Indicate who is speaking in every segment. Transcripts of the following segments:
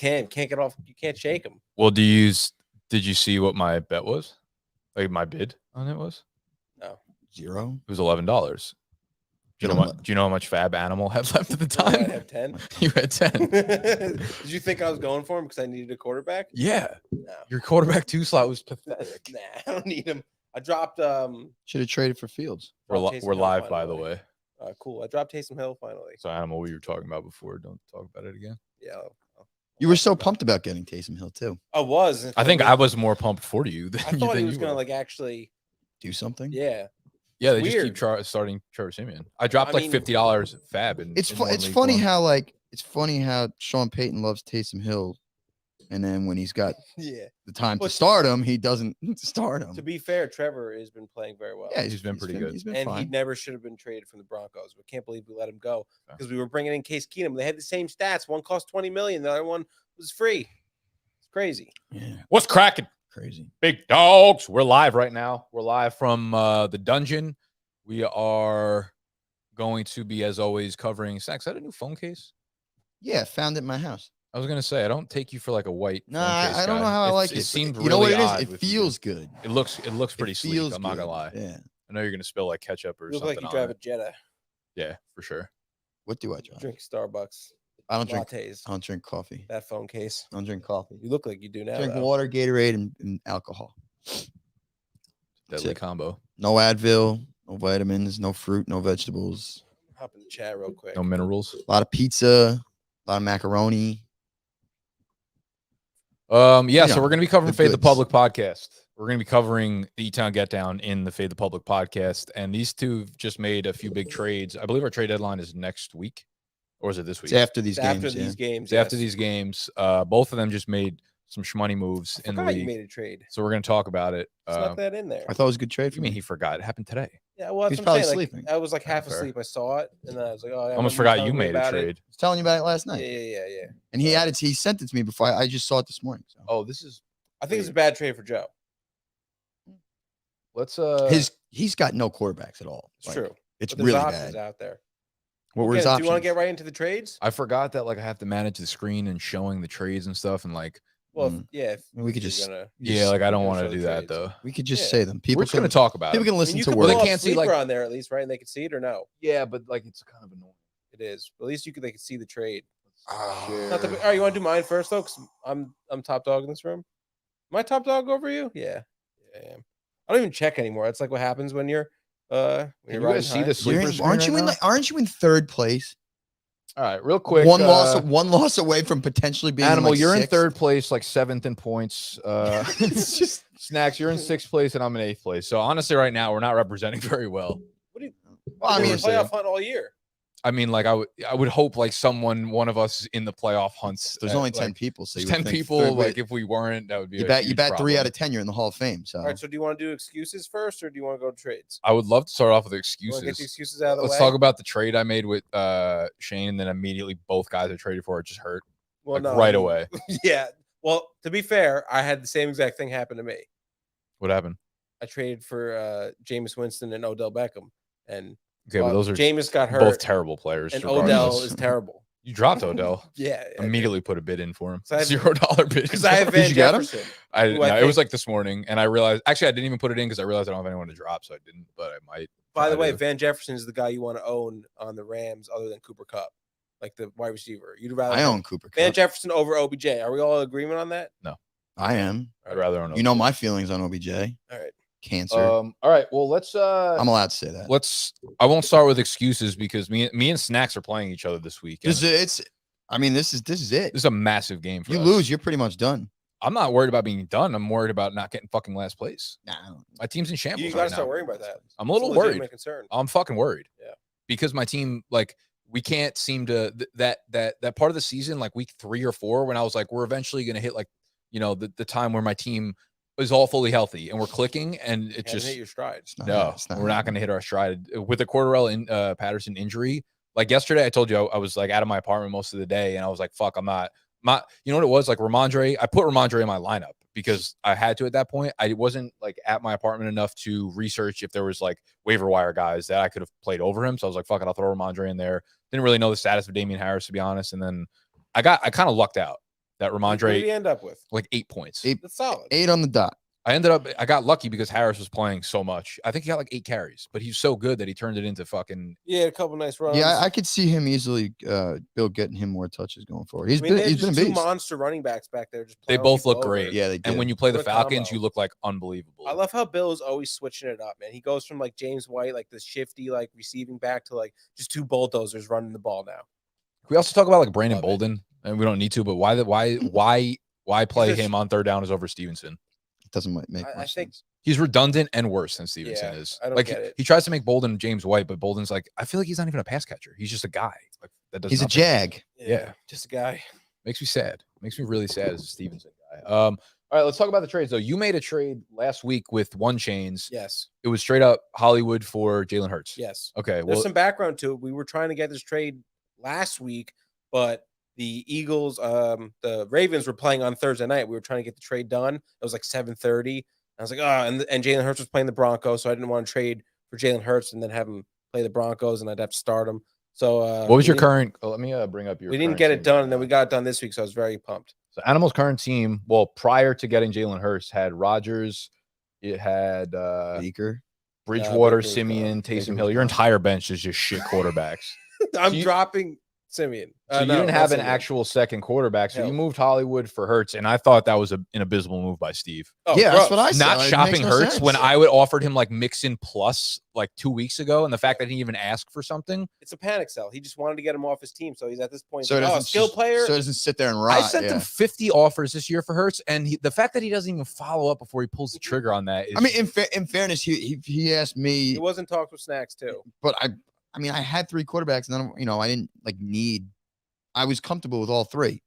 Speaker 1: can't get off. You can't shake him.
Speaker 2: Well, did you see what my bet was? Like my bid on it was?
Speaker 1: No.
Speaker 3: 0.
Speaker 2: It was $11. Do you know how much Fab Animal had left at the time?
Speaker 1: I have 10.
Speaker 2: You had 10.
Speaker 1: Did you think I was going for him because I needed a quarterback?
Speaker 2: Yeah.
Speaker 1: No.
Speaker 2: Your quarterback 2 slot was pathetic.
Speaker 1: Nah, I don't need him. I dropped.
Speaker 3: Should have traded for Fields.
Speaker 2: We're live, by the way.
Speaker 1: Cool. I dropped Taysom Hill finally.
Speaker 2: So Animal, we were talking about before. Don't talk about it again.
Speaker 1: Yeah.
Speaker 3: You were so pumped about getting Taysom Hill too.
Speaker 1: I was.
Speaker 2: I think I was more pumped for you than
Speaker 1: I thought he
Speaker 2: you
Speaker 1: was going to
Speaker 2: were.
Speaker 1: like actually
Speaker 3: do something.
Speaker 1: Yeah.
Speaker 2: Yeah, they just keep starting Trevor Siemian. I dropped like $50 Fab.
Speaker 3: It's funny how Sean Payton loves Taysom Hill, and then when he's got the time to start him, he doesn't start him.
Speaker 1: To be fair, Trevor has been playing very well.
Speaker 3: Yeah,
Speaker 2: he's been pretty good.
Speaker 3: He's been
Speaker 1: and
Speaker 3: fine.
Speaker 1: he never should have been traded from the Broncos. We can't believe we let him go because we were bringing in Case Keenum. They had the same stats. One cost $20 million. The other one was free. It's crazy.
Speaker 3: Yeah.
Speaker 2: What's cracking?
Speaker 3: Crazy.
Speaker 2: Big dogs. We're live right now. We're live from the dungeon. We are going to be, as always, covering Snacks. Is that a new phone case?
Speaker 3: Yeah, found it in my house.
Speaker 2: I was gonna say I don't take you for like a white.
Speaker 3: No, I don't know how I like it.
Speaker 2: It seemed
Speaker 3: you know
Speaker 2: really
Speaker 3: what it
Speaker 2: odd.
Speaker 3: is? It feels good.
Speaker 2: It looks pretty sleek. I'm not gonna lie.
Speaker 3: Yeah.
Speaker 2: I know you're gonna spill like ketchup or
Speaker 1: You look
Speaker 2: something.
Speaker 1: like you
Speaker 2: on
Speaker 1: drive
Speaker 2: it.
Speaker 1: a Jetta.
Speaker 2: Yeah, for sure.
Speaker 3: What do I drive?
Speaker 1: Drink Starbucks.
Speaker 3: I don't drink
Speaker 1: lattes.
Speaker 3: I don't drink coffee.
Speaker 1: That phone case.
Speaker 3: I don't drink coffee.
Speaker 1: You look like you do now.
Speaker 3: Drink water, Gatorade, and alcohol.
Speaker 2: Deadly combo.
Speaker 3: No Advil, no vitamins, no fruit, no vegetables.
Speaker 1: Hop in the chat real quick.
Speaker 2: No minerals.
Speaker 3: A lot of pizza, a lot of macaroni.
Speaker 2: Yeah, so we're gonna be covering Fade the
Speaker 3: goods.
Speaker 2: Public podcast. We're gonna be covering the E-Town Get Down in the Fade the Public podcast, and these two just made a few big trades. I believe our trade deadline is next week, or is it this week?
Speaker 3: It's after these games.
Speaker 1: After these games.
Speaker 2: It's after these games. Both of them just made some shmoney moves in the league.
Speaker 1: You made a trade.
Speaker 2: So we're gonna talk about it.
Speaker 1: Snuck that in there.
Speaker 3: I thought it was a good trade
Speaker 2: What do
Speaker 3: for
Speaker 2: you
Speaker 3: me.
Speaker 2: mean he forgot? It happened today.
Speaker 1: Yeah, well,
Speaker 3: He's
Speaker 1: that's
Speaker 3: probably
Speaker 1: what I'm saying.
Speaker 3: sleeping.
Speaker 1: I was like half
Speaker 2: Fair.
Speaker 1: asleep. I saw it, and then I was like, "Oh, yeah."
Speaker 2: I almost forgot you made a
Speaker 1: it.
Speaker 2: trade.
Speaker 3: I was telling you about it last night.
Speaker 1: Yeah.
Speaker 3: And he sent it to me before I just saw it this morning. So.
Speaker 2: Oh, this is.
Speaker 1: I think it's a bad trade for Joe.
Speaker 2: Let's
Speaker 3: he's got no quarterbacks at all.
Speaker 1: It's true.
Speaker 3: It's
Speaker 1: But
Speaker 3: really
Speaker 1: there's options
Speaker 3: bad.
Speaker 1: out there.
Speaker 3: What were his
Speaker 1: Do
Speaker 3: options?
Speaker 1: you want to get right into the trades?
Speaker 2: I forgot that like I have to manage the screen and showing the trades and stuff, and like
Speaker 1: Well, if
Speaker 3: we could
Speaker 1: you're
Speaker 3: just
Speaker 1: gonna-
Speaker 2: like I don't
Speaker 1: you're
Speaker 2: want to
Speaker 1: show
Speaker 2: do
Speaker 1: the
Speaker 2: that
Speaker 1: trades.
Speaker 2: though.
Speaker 3: We could just
Speaker 1: Yeah.
Speaker 3: say them. People
Speaker 2: We're just gonna talk about
Speaker 3: People
Speaker 2: it.
Speaker 3: can listen
Speaker 1: you
Speaker 3: to
Speaker 1: can
Speaker 3: words.
Speaker 2: they
Speaker 1: pull
Speaker 2: can't
Speaker 1: a
Speaker 2: see,
Speaker 1: sleeper
Speaker 2: like-
Speaker 1: on there at least, right? And they can see it or no?
Speaker 2: Yeah, but like it's kind of annoying.
Speaker 1: It is. But at least they can see the trade.
Speaker 3: Ah.
Speaker 1: Not the, all right, you want to do mine first though? Because I'm top dog in this room. Am I top dog over you? Yeah. I am. I don't even check anymore. That's like what happens when you're
Speaker 2: Can you guys see the sleeper screen
Speaker 3: Aren't you
Speaker 2: right
Speaker 3: in
Speaker 2: now?
Speaker 3: aren't you in third place?
Speaker 2: All right, real quick.
Speaker 3: One loss away from potentially being
Speaker 2: Animal,
Speaker 3: like
Speaker 2: you're in
Speaker 3: sixth.
Speaker 2: third place, like 7th in points. It's just Snacks. You're in 6th place, and I'm in 8th place. So honestly, right now we're not representing very well.
Speaker 1: What do you?
Speaker 3: Well, I
Speaker 1: I
Speaker 3: mean,
Speaker 1: mean, playoff hunt all year.
Speaker 2: I mean, like I would hope like one of us in the playoff hunts.
Speaker 3: there's only 10 people, so
Speaker 2: There's
Speaker 3: you would
Speaker 2: 10
Speaker 3: think
Speaker 2: people.
Speaker 3: third-
Speaker 2: Like if we weren't, that would be
Speaker 3: you
Speaker 2: a
Speaker 3: bet
Speaker 2: huge
Speaker 3: 3
Speaker 2: problem.
Speaker 3: out of 10 you're in the Hall of Fame. So
Speaker 1: All right. So do you want to do excuses first, or do you want to go to trades?
Speaker 2: I would love to start off with
Speaker 1: You want to get the
Speaker 2: excuses.
Speaker 1: excuses out of the
Speaker 2: Let's
Speaker 1: way?
Speaker 2: talk about the trade I made with Shane, and then immediately both guys I traded for it just hurt
Speaker 1: Well,
Speaker 2: like, right away.
Speaker 1: Yeah. Well, to be fair, I had the same exact thing happen to me.
Speaker 2: What happened?
Speaker 1: I traded for Jameis Winston and Odell Beckham, and
Speaker 2: Okay, but those are
Speaker 1: Jameis got hurt.
Speaker 2: both terrible players.
Speaker 1: and
Speaker 2: regardless.
Speaker 1: Odell is terrible.
Speaker 2: You dropped Odell.
Speaker 1: Yeah,
Speaker 2: Immediately put a bid in for him.
Speaker 1: So I have-
Speaker 2: $0 bid.
Speaker 1: because I have
Speaker 2: Did
Speaker 1: Van
Speaker 2: you get him?
Speaker 1: Jefferson.
Speaker 2: I
Speaker 1: who
Speaker 2: no,
Speaker 1: I
Speaker 2: it
Speaker 1: think-
Speaker 2: was like this morning, and I realized actually I didn't even put it in because I realized I don't have anyone to drop, so I didn't. But I might.
Speaker 1: By the
Speaker 2: try
Speaker 1: way,
Speaker 2: to.
Speaker 1: Van Jefferson is the guy you want to own on the Rams, other than Cooper Kupp, like the wide receiver. You'd rather
Speaker 3: I own Cooper
Speaker 1: Van
Speaker 3: Kupp.
Speaker 1: Jefferson over OBJ. Are we all in agreement on that?
Speaker 3: I am.
Speaker 2: I'd rather own.
Speaker 3: You know my feelings on OBJ.
Speaker 1: All right.
Speaker 3: Cancer.
Speaker 2: All right. Well, let's.
Speaker 3: I'm allowed to say that.
Speaker 2: I won't start with excuses because me and Snacks are playing each other this week. and
Speaker 3: This is it.
Speaker 2: This is a massive game for
Speaker 3: You
Speaker 2: us.
Speaker 3: lose, you're pretty much done.
Speaker 2: I'm not worried about being done. I'm worried about not getting fucking last place.
Speaker 3: Nah,
Speaker 2: My team's in shambles.
Speaker 1: You got to
Speaker 2: right
Speaker 1: start
Speaker 2: now.
Speaker 1: worrying about that.
Speaker 2: I'm a little
Speaker 1: It's legitimate
Speaker 2: worried.
Speaker 1: Concern.
Speaker 2: I'm fucking worried.
Speaker 1: Yeah.
Speaker 2: Because my team, like, we can't seem to that part of the season, like week 3 or 4, when I was like, we're eventually gonna hit like, the time where my team is all fully healthy and we're clicking, and it
Speaker 1: Haven't
Speaker 2: just
Speaker 1: hit your stride.
Speaker 3: it's not-
Speaker 2: no,
Speaker 3: it's
Speaker 2: we're not gonna hit our stride with the Cordarrelle Patterson injury. Like yesterday, I told you I was like out of my apartment most of the day, and I was like, fuck, I'm not. You know what it was? Like Ramondre, I put Ramondre in my lineup because I had to at that point. I wasn't like at my apartment enough to research if there was like waiver wire guys that I could have played over him. So I was like, fuck it, I'll throw Ramondre in there. Didn't really know the status of Damian Harris, to be honest. And then I kind of lucked out. that
Speaker 1: What did he
Speaker 2: Ramondre
Speaker 1: end up with?
Speaker 2: like 8 points.
Speaker 1: That's solid.
Speaker 3: 8 on the dot.
Speaker 2: I got lucky because Harris was playing so much. I think he got like 8 carries, but he's so good that he turned it into fucking.
Speaker 1: Yeah, a couple nice runs.
Speaker 3: Yeah, I could see him easily. Bill getting him more touches going forward. He's
Speaker 1: I mean,
Speaker 3: been a
Speaker 1: two
Speaker 3: beast.
Speaker 1: monster running backs back there.
Speaker 2: They both look great.
Speaker 3: Yeah, they do.
Speaker 2: And when you play the
Speaker 1: What a
Speaker 2: Falcons,
Speaker 1: combo.
Speaker 2: you look like unbelievable.
Speaker 1: I love how Bill is always switching it up, man. He goes from like James White, like this shifty, like receiving back to like just 2 bulldozers running the ball now.
Speaker 2: Can we also talk about like Brandon
Speaker 1: Love it.
Speaker 2: Bolden? And we don't need to, but why play
Speaker 1: Because-
Speaker 2: him on third down as over Stevenson?
Speaker 3: It doesn't make
Speaker 1: I
Speaker 3: much
Speaker 1: think-
Speaker 3: sense.
Speaker 2: He's redundant and worse than Stevenson
Speaker 1: Yeah,
Speaker 2: is.
Speaker 1: I don't
Speaker 2: Like
Speaker 1: get it.
Speaker 2: he tries to make Bolden James White, but Bolden's like, I feel like he's not even a pass catcher. He's just a guy. Like that does
Speaker 3: He's a
Speaker 2: nothing.
Speaker 3: jag.
Speaker 2: Yeah.
Speaker 1: Just a guy.
Speaker 2: Makes me sad. Makes me really sad as a Stevenson guy. All right, let's talk about the trades though. You made a trade last week with One Chains.
Speaker 1: Yes.
Speaker 2: It was straight up Hollywood for Jalen Hurts.
Speaker 1: Yes.
Speaker 2: Okay.
Speaker 1: There's
Speaker 2: Well,
Speaker 1: some background to it. We were trying to get this trade last week, but the Eagles, the Ravens were playing on Thursday night. We were trying to get the trade done. It was like 7:30. I was like, oh, and Jalen Hurts was playing the Broncos, so I didn't want to trade for Jalen Hurts and then have him play the Broncos, and I'd have to start him. So
Speaker 2: what was your current? Let me bring up your.
Speaker 1: We didn't
Speaker 2: current
Speaker 1: get it
Speaker 2: team
Speaker 1: done,
Speaker 2: right
Speaker 1: and then
Speaker 2: now.
Speaker 1: we got it done this week, so I was very pumped.
Speaker 2: So Animal's current team, well, prior to getting Jalen Hurts, had Rodgers, it had
Speaker 3: Baker.
Speaker 2: Bridgewater,
Speaker 1: Baker was
Speaker 2: Simeon,
Speaker 1: gone.
Speaker 2: Taysom
Speaker 3: Baker
Speaker 2: Hill.
Speaker 3: was
Speaker 2: Your
Speaker 3: gone.
Speaker 2: entire bench is just shit quarterbacks.
Speaker 1: I'm
Speaker 2: you-
Speaker 1: dropping Simeon.
Speaker 2: So you
Speaker 1: No,
Speaker 2: didn't
Speaker 1: not
Speaker 2: have an
Speaker 1: Simeon.
Speaker 2: actual second quarterback. So you
Speaker 1: Hell.
Speaker 2: moved Hollywood for Hurts, and I thought that was an abysmal move by Steve.
Speaker 1: Oh,
Speaker 3: Yeah, that's
Speaker 1: gross.
Speaker 3: what I said.
Speaker 2: Not
Speaker 3: It makes
Speaker 2: shopping
Speaker 3: no
Speaker 2: Hurts
Speaker 3: sense.
Speaker 2: when I would offered him like Mixon plus like 2 weeks ago, and the fact that he even asked for something.
Speaker 1: It's a panic sell. He just wanted to get him off his team, so he's at this point.
Speaker 3: So it
Speaker 1: like,
Speaker 3: doesn't
Speaker 1: skill
Speaker 3: just-
Speaker 1: player.
Speaker 3: So it doesn't sit there and rot.
Speaker 2: I sent him 50 offers this year for Hurts, and the fact that he doesn't even follow up before he pulls the trigger on that is.
Speaker 3: I mean, in fairness, he asked me,
Speaker 1: he wasn't talked with Snacks too.
Speaker 3: but I mean, I had 3 quarterbacks, and then I didn't like need. I was comfortable with all 3.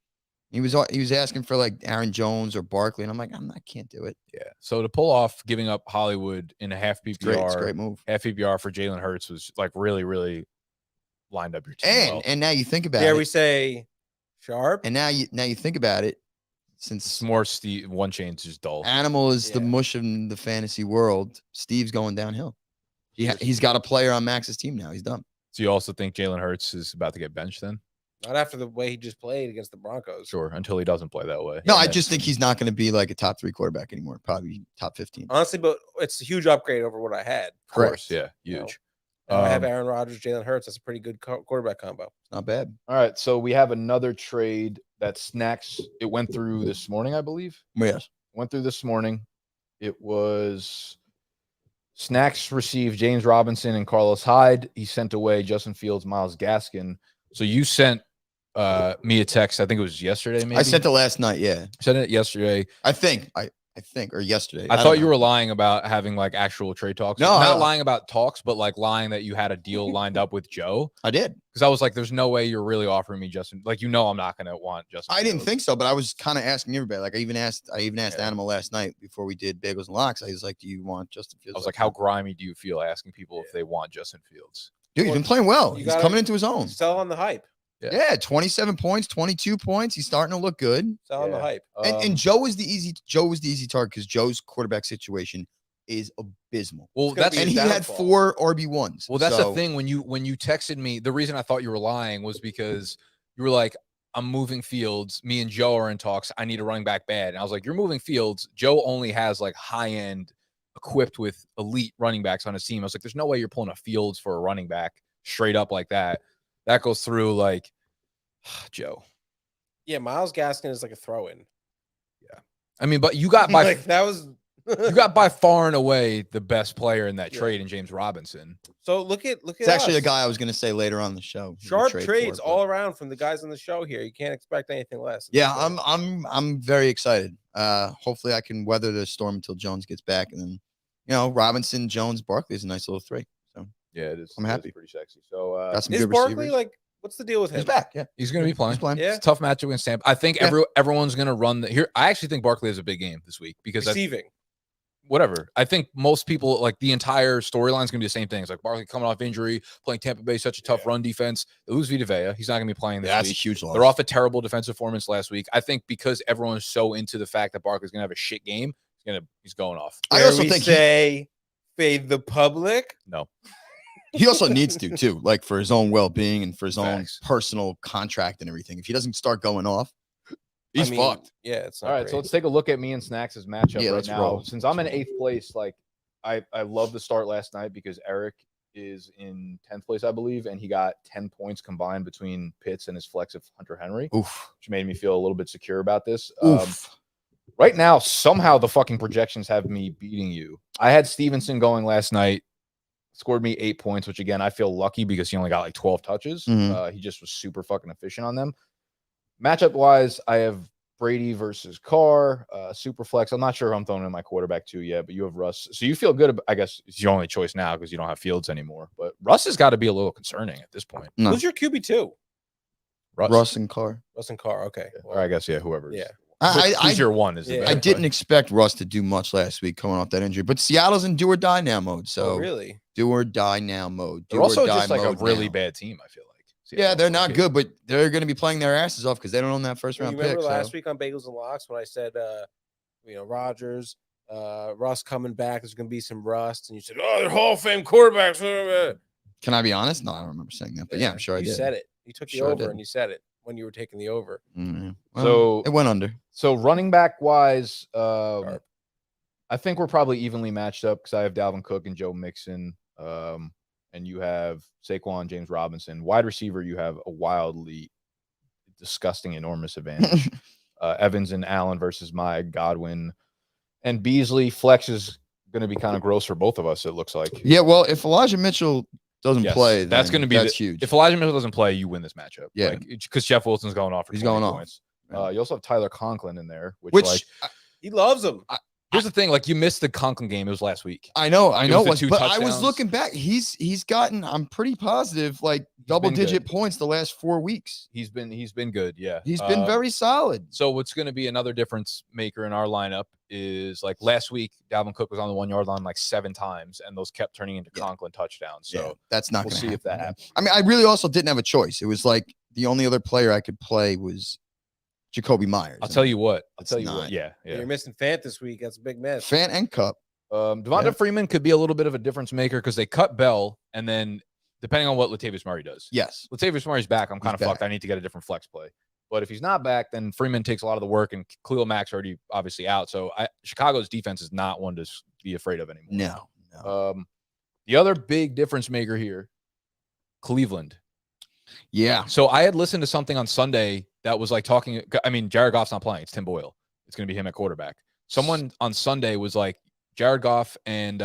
Speaker 3: He was asking for like Aaron Jones or Barkley, and I'm like, I can't do it.
Speaker 2: yeah. So to pull off giving up Hollywood in a half
Speaker 3: It's great. It's a
Speaker 2: PPR,
Speaker 3: great move.
Speaker 2: half PPR for Jalen Hurts was like really, really lined up your team.
Speaker 3: And
Speaker 2: well.
Speaker 3: and now you think about
Speaker 1: Dare
Speaker 3: it,
Speaker 1: we say sharp?
Speaker 3: and now you think about it, since
Speaker 2: It's more Steve. One Chain's just dull.
Speaker 3: Animal is the
Speaker 1: Yeah.
Speaker 3: mush in the fantasy world, Steve's going downhill. He's got a player on Max's team now. He's done.
Speaker 2: So you also think Jalen Hurts is about to get benched then?
Speaker 1: Not after the way he just played against the Broncos.
Speaker 2: Sure, until he doesn't play that way.
Speaker 3: No,
Speaker 2: And
Speaker 3: I
Speaker 2: then-
Speaker 3: just think he's not going to be like a top 3 quarterback anymore. Probably top 15.
Speaker 1: Honestly, but it's a huge upgrade over what I had.
Speaker 2: of course,
Speaker 3: correct.
Speaker 2: yeah,
Speaker 1: You know,
Speaker 2: huge.
Speaker 1: Now I have
Speaker 2: Um,
Speaker 1: Aaron Rodgers, Jalen Hurts. That's a pretty good quarterback combo.
Speaker 3: Not bad.
Speaker 2: All right, so we have another trade that Snacks. It went through this morning, I believe.
Speaker 3: Yes.
Speaker 2: Went through this morning. It was Snacks received James Robinson and Carlos Hyde. He sent away Justin Fields, Myles Gaskin. So you sent me a text. I think it was yesterday. Maybe
Speaker 3: I sent it last night. Yeah.
Speaker 2: sent it yesterday.
Speaker 3: I think, or yesterday.
Speaker 2: I
Speaker 3: don't
Speaker 2: thought you
Speaker 3: know.
Speaker 2: were lying about having like actual trade talks.
Speaker 3: No,
Speaker 2: not
Speaker 3: I-
Speaker 2: lying about talks, but like lying that you had a deal lined up with Joe.
Speaker 3: I did.
Speaker 2: Because I was like, "There's no way you're really offering me Justin. Like, I'm not going to want Justin."
Speaker 3: I didn't
Speaker 2: Fields.
Speaker 3: think so, but I was kind of asking everybody. Like I even asked
Speaker 2: Yeah.
Speaker 3: Animal last night before we did Bagels and Locks. I was like, "Do you want Justin Fields?"
Speaker 2: I was like, "How grimy do you feel asking people if they want Justin Fields?"
Speaker 3: Dude, he's been playing well.
Speaker 1: You
Speaker 3: He's
Speaker 1: gotta-
Speaker 3: coming into his own.
Speaker 1: Sell on the hype.
Speaker 3: Yeah, 27 points, 22 points. He's starting to look good.
Speaker 1: Sell on the
Speaker 2: Yeah.
Speaker 1: hype.
Speaker 3: And Joe was the easy target because Joe's quarterback situation is abysmal.
Speaker 2: Well,
Speaker 1: It's gonna
Speaker 2: that's
Speaker 1: be
Speaker 3: And he
Speaker 1: his
Speaker 3: had
Speaker 1: downfall.
Speaker 3: 4 RB1s.
Speaker 2: well, that's
Speaker 3: so,
Speaker 2: the thing. When you texted me, the reason I thought you were lying was because you were like, "I'm moving Fields. Me and Joe are in talks. I need a running back bad." And I was like, "You're moving Fields. Joe only has like high end, equipped with elite running backs on his team." I was like, "There's no way you're pulling a Fields for a running back straight up like that." That goes through like Joe.
Speaker 1: Yeah, Myles Gaskin is like a throw-in.
Speaker 2: I mean, but you got by
Speaker 1: like that was
Speaker 2: you got by far and away the best player in that
Speaker 1: Yeah.
Speaker 2: trade in James Robinson.
Speaker 1: So look at
Speaker 3: it's actually a
Speaker 1: us.
Speaker 3: guy I was going to say later on in the show. we
Speaker 1: Sharp
Speaker 3: trade
Speaker 1: trades
Speaker 3: for, but-
Speaker 1: all around from the guys on the show here. You can't expect anything less.
Speaker 3: Yeah, I'm very excited. Hopefully I can weather the storm until Jones gets back, and then Robinson, Jones, Barkley is a nice little 3. So
Speaker 2: Yeah, it is.
Speaker 3: I'm
Speaker 2: it is
Speaker 3: happy.
Speaker 2: Pretty sexy. So
Speaker 3: got some
Speaker 1: Is
Speaker 3: good
Speaker 1: Barkley
Speaker 3: receivers.
Speaker 1: like? What's the deal with him?
Speaker 3: He's back. Yeah,
Speaker 2: he's going to be playing.
Speaker 3: he's playing.
Speaker 1: Yeah,
Speaker 2: It's a tough matchup against Tampa. I think
Speaker 3: Yeah.
Speaker 2: everyone's going to run here. I actually think Barkley has a big game this week because
Speaker 1: receiving.
Speaker 2: whatever. I think most people like the entire storyline is going to be the same thing. It's like Barkley coming off injury, playing Tampa Bay, such a tough run defense. They lose Vita Vea. He's not going to be playing this
Speaker 3: That's a
Speaker 2: week.
Speaker 3: huge loss.
Speaker 2: They're off a terrible defensive performance last week. I think because everyone's so into the fact that Barkley's going to have a shit game, he's going off.
Speaker 3: I
Speaker 1: Dare
Speaker 3: also
Speaker 1: we
Speaker 3: think
Speaker 1: say fade the public.
Speaker 2: No.
Speaker 3: he also needs to too, like for his own well-being and for his own
Speaker 2: Facts.
Speaker 3: personal contract and everything. If he doesn't start going off, He's fucked.
Speaker 1: Yeah, it's not
Speaker 2: All right,
Speaker 1: great.
Speaker 2: so let's take a look at me and Snacks' matchup
Speaker 3: Yeah,
Speaker 2: right
Speaker 3: let's
Speaker 2: now.
Speaker 3: roll.
Speaker 2: Since I'm in 8th place, like I love the start last night because Eric is in 10th place, I believe, and he got 10 points combined between Pitts and his flex of Hunter Henry,
Speaker 3: Oof.
Speaker 2: which made me feel a little bit secure about this.
Speaker 3: Oof.
Speaker 2: Right now, somehow the fucking projections have me beating you. I had Stevenson going last night, scored me 8 points, which again, I feel lucky because he only got like 12 touches. He just was super fucking efficient on them. Matchup wise, I have Brady versus Carr, super flex. I'm not sure who I'm throwing in my quarterback too yet, but you have Russ. So you feel good about, I guess it's your only choice now because you don't have Fields anymore. But Russ has got to be a little concerning at this point.
Speaker 3: No.
Speaker 1: Who's your QB2?
Speaker 3: Russ and Carr.
Speaker 1: Russ and Carr. Okay.
Speaker 2: Or I guess, yeah, whoever.
Speaker 1: Yeah.
Speaker 2: Who's your one? Is the
Speaker 1: Yeah.
Speaker 2: better
Speaker 3: I didn't
Speaker 2: question.
Speaker 3: expect Russ to do much last week coming off that injury, but Seattle's in do or die now mode. So
Speaker 1: really?
Speaker 3: do or die now mode.
Speaker 2: They're
Speaker 3: Do or
Speaker 2: also
Speaker 3: die
Speaker 2: just like a
Speaker 3: mode
Speaker 2: really
Speaker 3: now.
Speaker 2: bad team, I feel like.
Speaker 3: Yeah, they're not good, but they're going to be playing their asses off because they don't own that first
Speaker 1: You
Speaker 3: round
Speaker 1: remember
Speaker 3: pick.
Speaker 1: last
Speaker 3: So.
Speaker 1: week on Bagels and Locks when I said, Rodgers, Russ coming back. There's going to be some rust, and you said, "Oh, they're Hall of Fame quarterbacks."
Speaker 3: Can I be honest? No, I don't remember saying that, but yeah, I'm sure I
Speaker 1: you
Speaker 3: did.
Speaker 1: said it. You took the
Speaker 3: Sure I
Speaker 1: over,
Speaker 3: did.
Speaker 1: and you said it when you were taking the over.
Speaker 3: Well,
Speaker 2: So
Speaker 3: it went under.
Speaker 2: So running back wise,
Speaker 1: Sharp.
Speaker 2: I think we're probably evenly matched up because I have Dalvin Cook and Joe Mixon, and you have Saquon, James Robinson. Wide receiver, you have a wildly disgusting, enormous advantage. Evans and Allen versus my Godwin and Beasley. Flex is going to be kind of gross for both of us, it looks like.
Speaker 3: Yeah, well, if Elijah Mitchell doesn't play,
Speaker 2: that's going to be
Speaker 3: huge.
Speaker 2: If Elijah Mitchell doesn't play, you win this matchup.
Speaker 3: Yeah.
Speaker 2: Because Jeff Wilson's going off for 20
Speaker 3: going
Speaker 2: points.
Speaker 3: off.
Speaker 2: You also have Tyler Conklin in there, which like
Speaker 1: he loves him.
Speaker 2: here's the thing, like you missed the Conklin game. It was last week.
Speaker 3: I know,
Speaker 2: was the 2
Speaker 3: but I was
Speaker 2: touchdowns.
Speaker 3: looking back. He's gotten, I'm pretty positive, like double-digit points the last 4 weeks.
Speaker 2: He's been good, yeah.
Speaker 3: He's been very solid.
Speaker 2: So what's going to be another difference maker in our lineup is like last week, Dalvin Cook was on the 1 yard line like 7 times, and those kept turning into Conklin touchdowns. So
Speaker 3: that's not
Speaker 2: we'll
Speaker 3: going to
Speaker 2: see if that happens.
Speaker 3: I mean, I really also didn't have a choice. It was like the only other player I could play was Jacoby Myers.
Speaker 2: I'll tell you what.
Speaker 3: Yeah.
Speaker 1: You're missing Fant this week. That's a big miss.
Speaker 3: Fant and Cup.
Speaker 2: Devonta Freeman could be a little bit of a difference maker because they cut Bell, and then depending on what Latavius Murray does.
Speaker 3: Yes.
Speaker 2: Latavius Murray's back. I'm kind of fucked. I need to get a different flex play. But if he's not back, then Freeman takes a lot of the work, and Khalil Mack's already obviously out. So Chicago's defense is not one to be afraid of anymore.
Speaker 3: No.
Speaker 2: The other big difference maker here, Cleveland.
Speaker 3: Yeah.
Speaker 2: So I had listened to something on Sunday that was like talking. I mean, Jared Goff's not playing. It's Tim Boyle. It's going to be him at quarterback. Someone on Sunday was like, Jared Goff and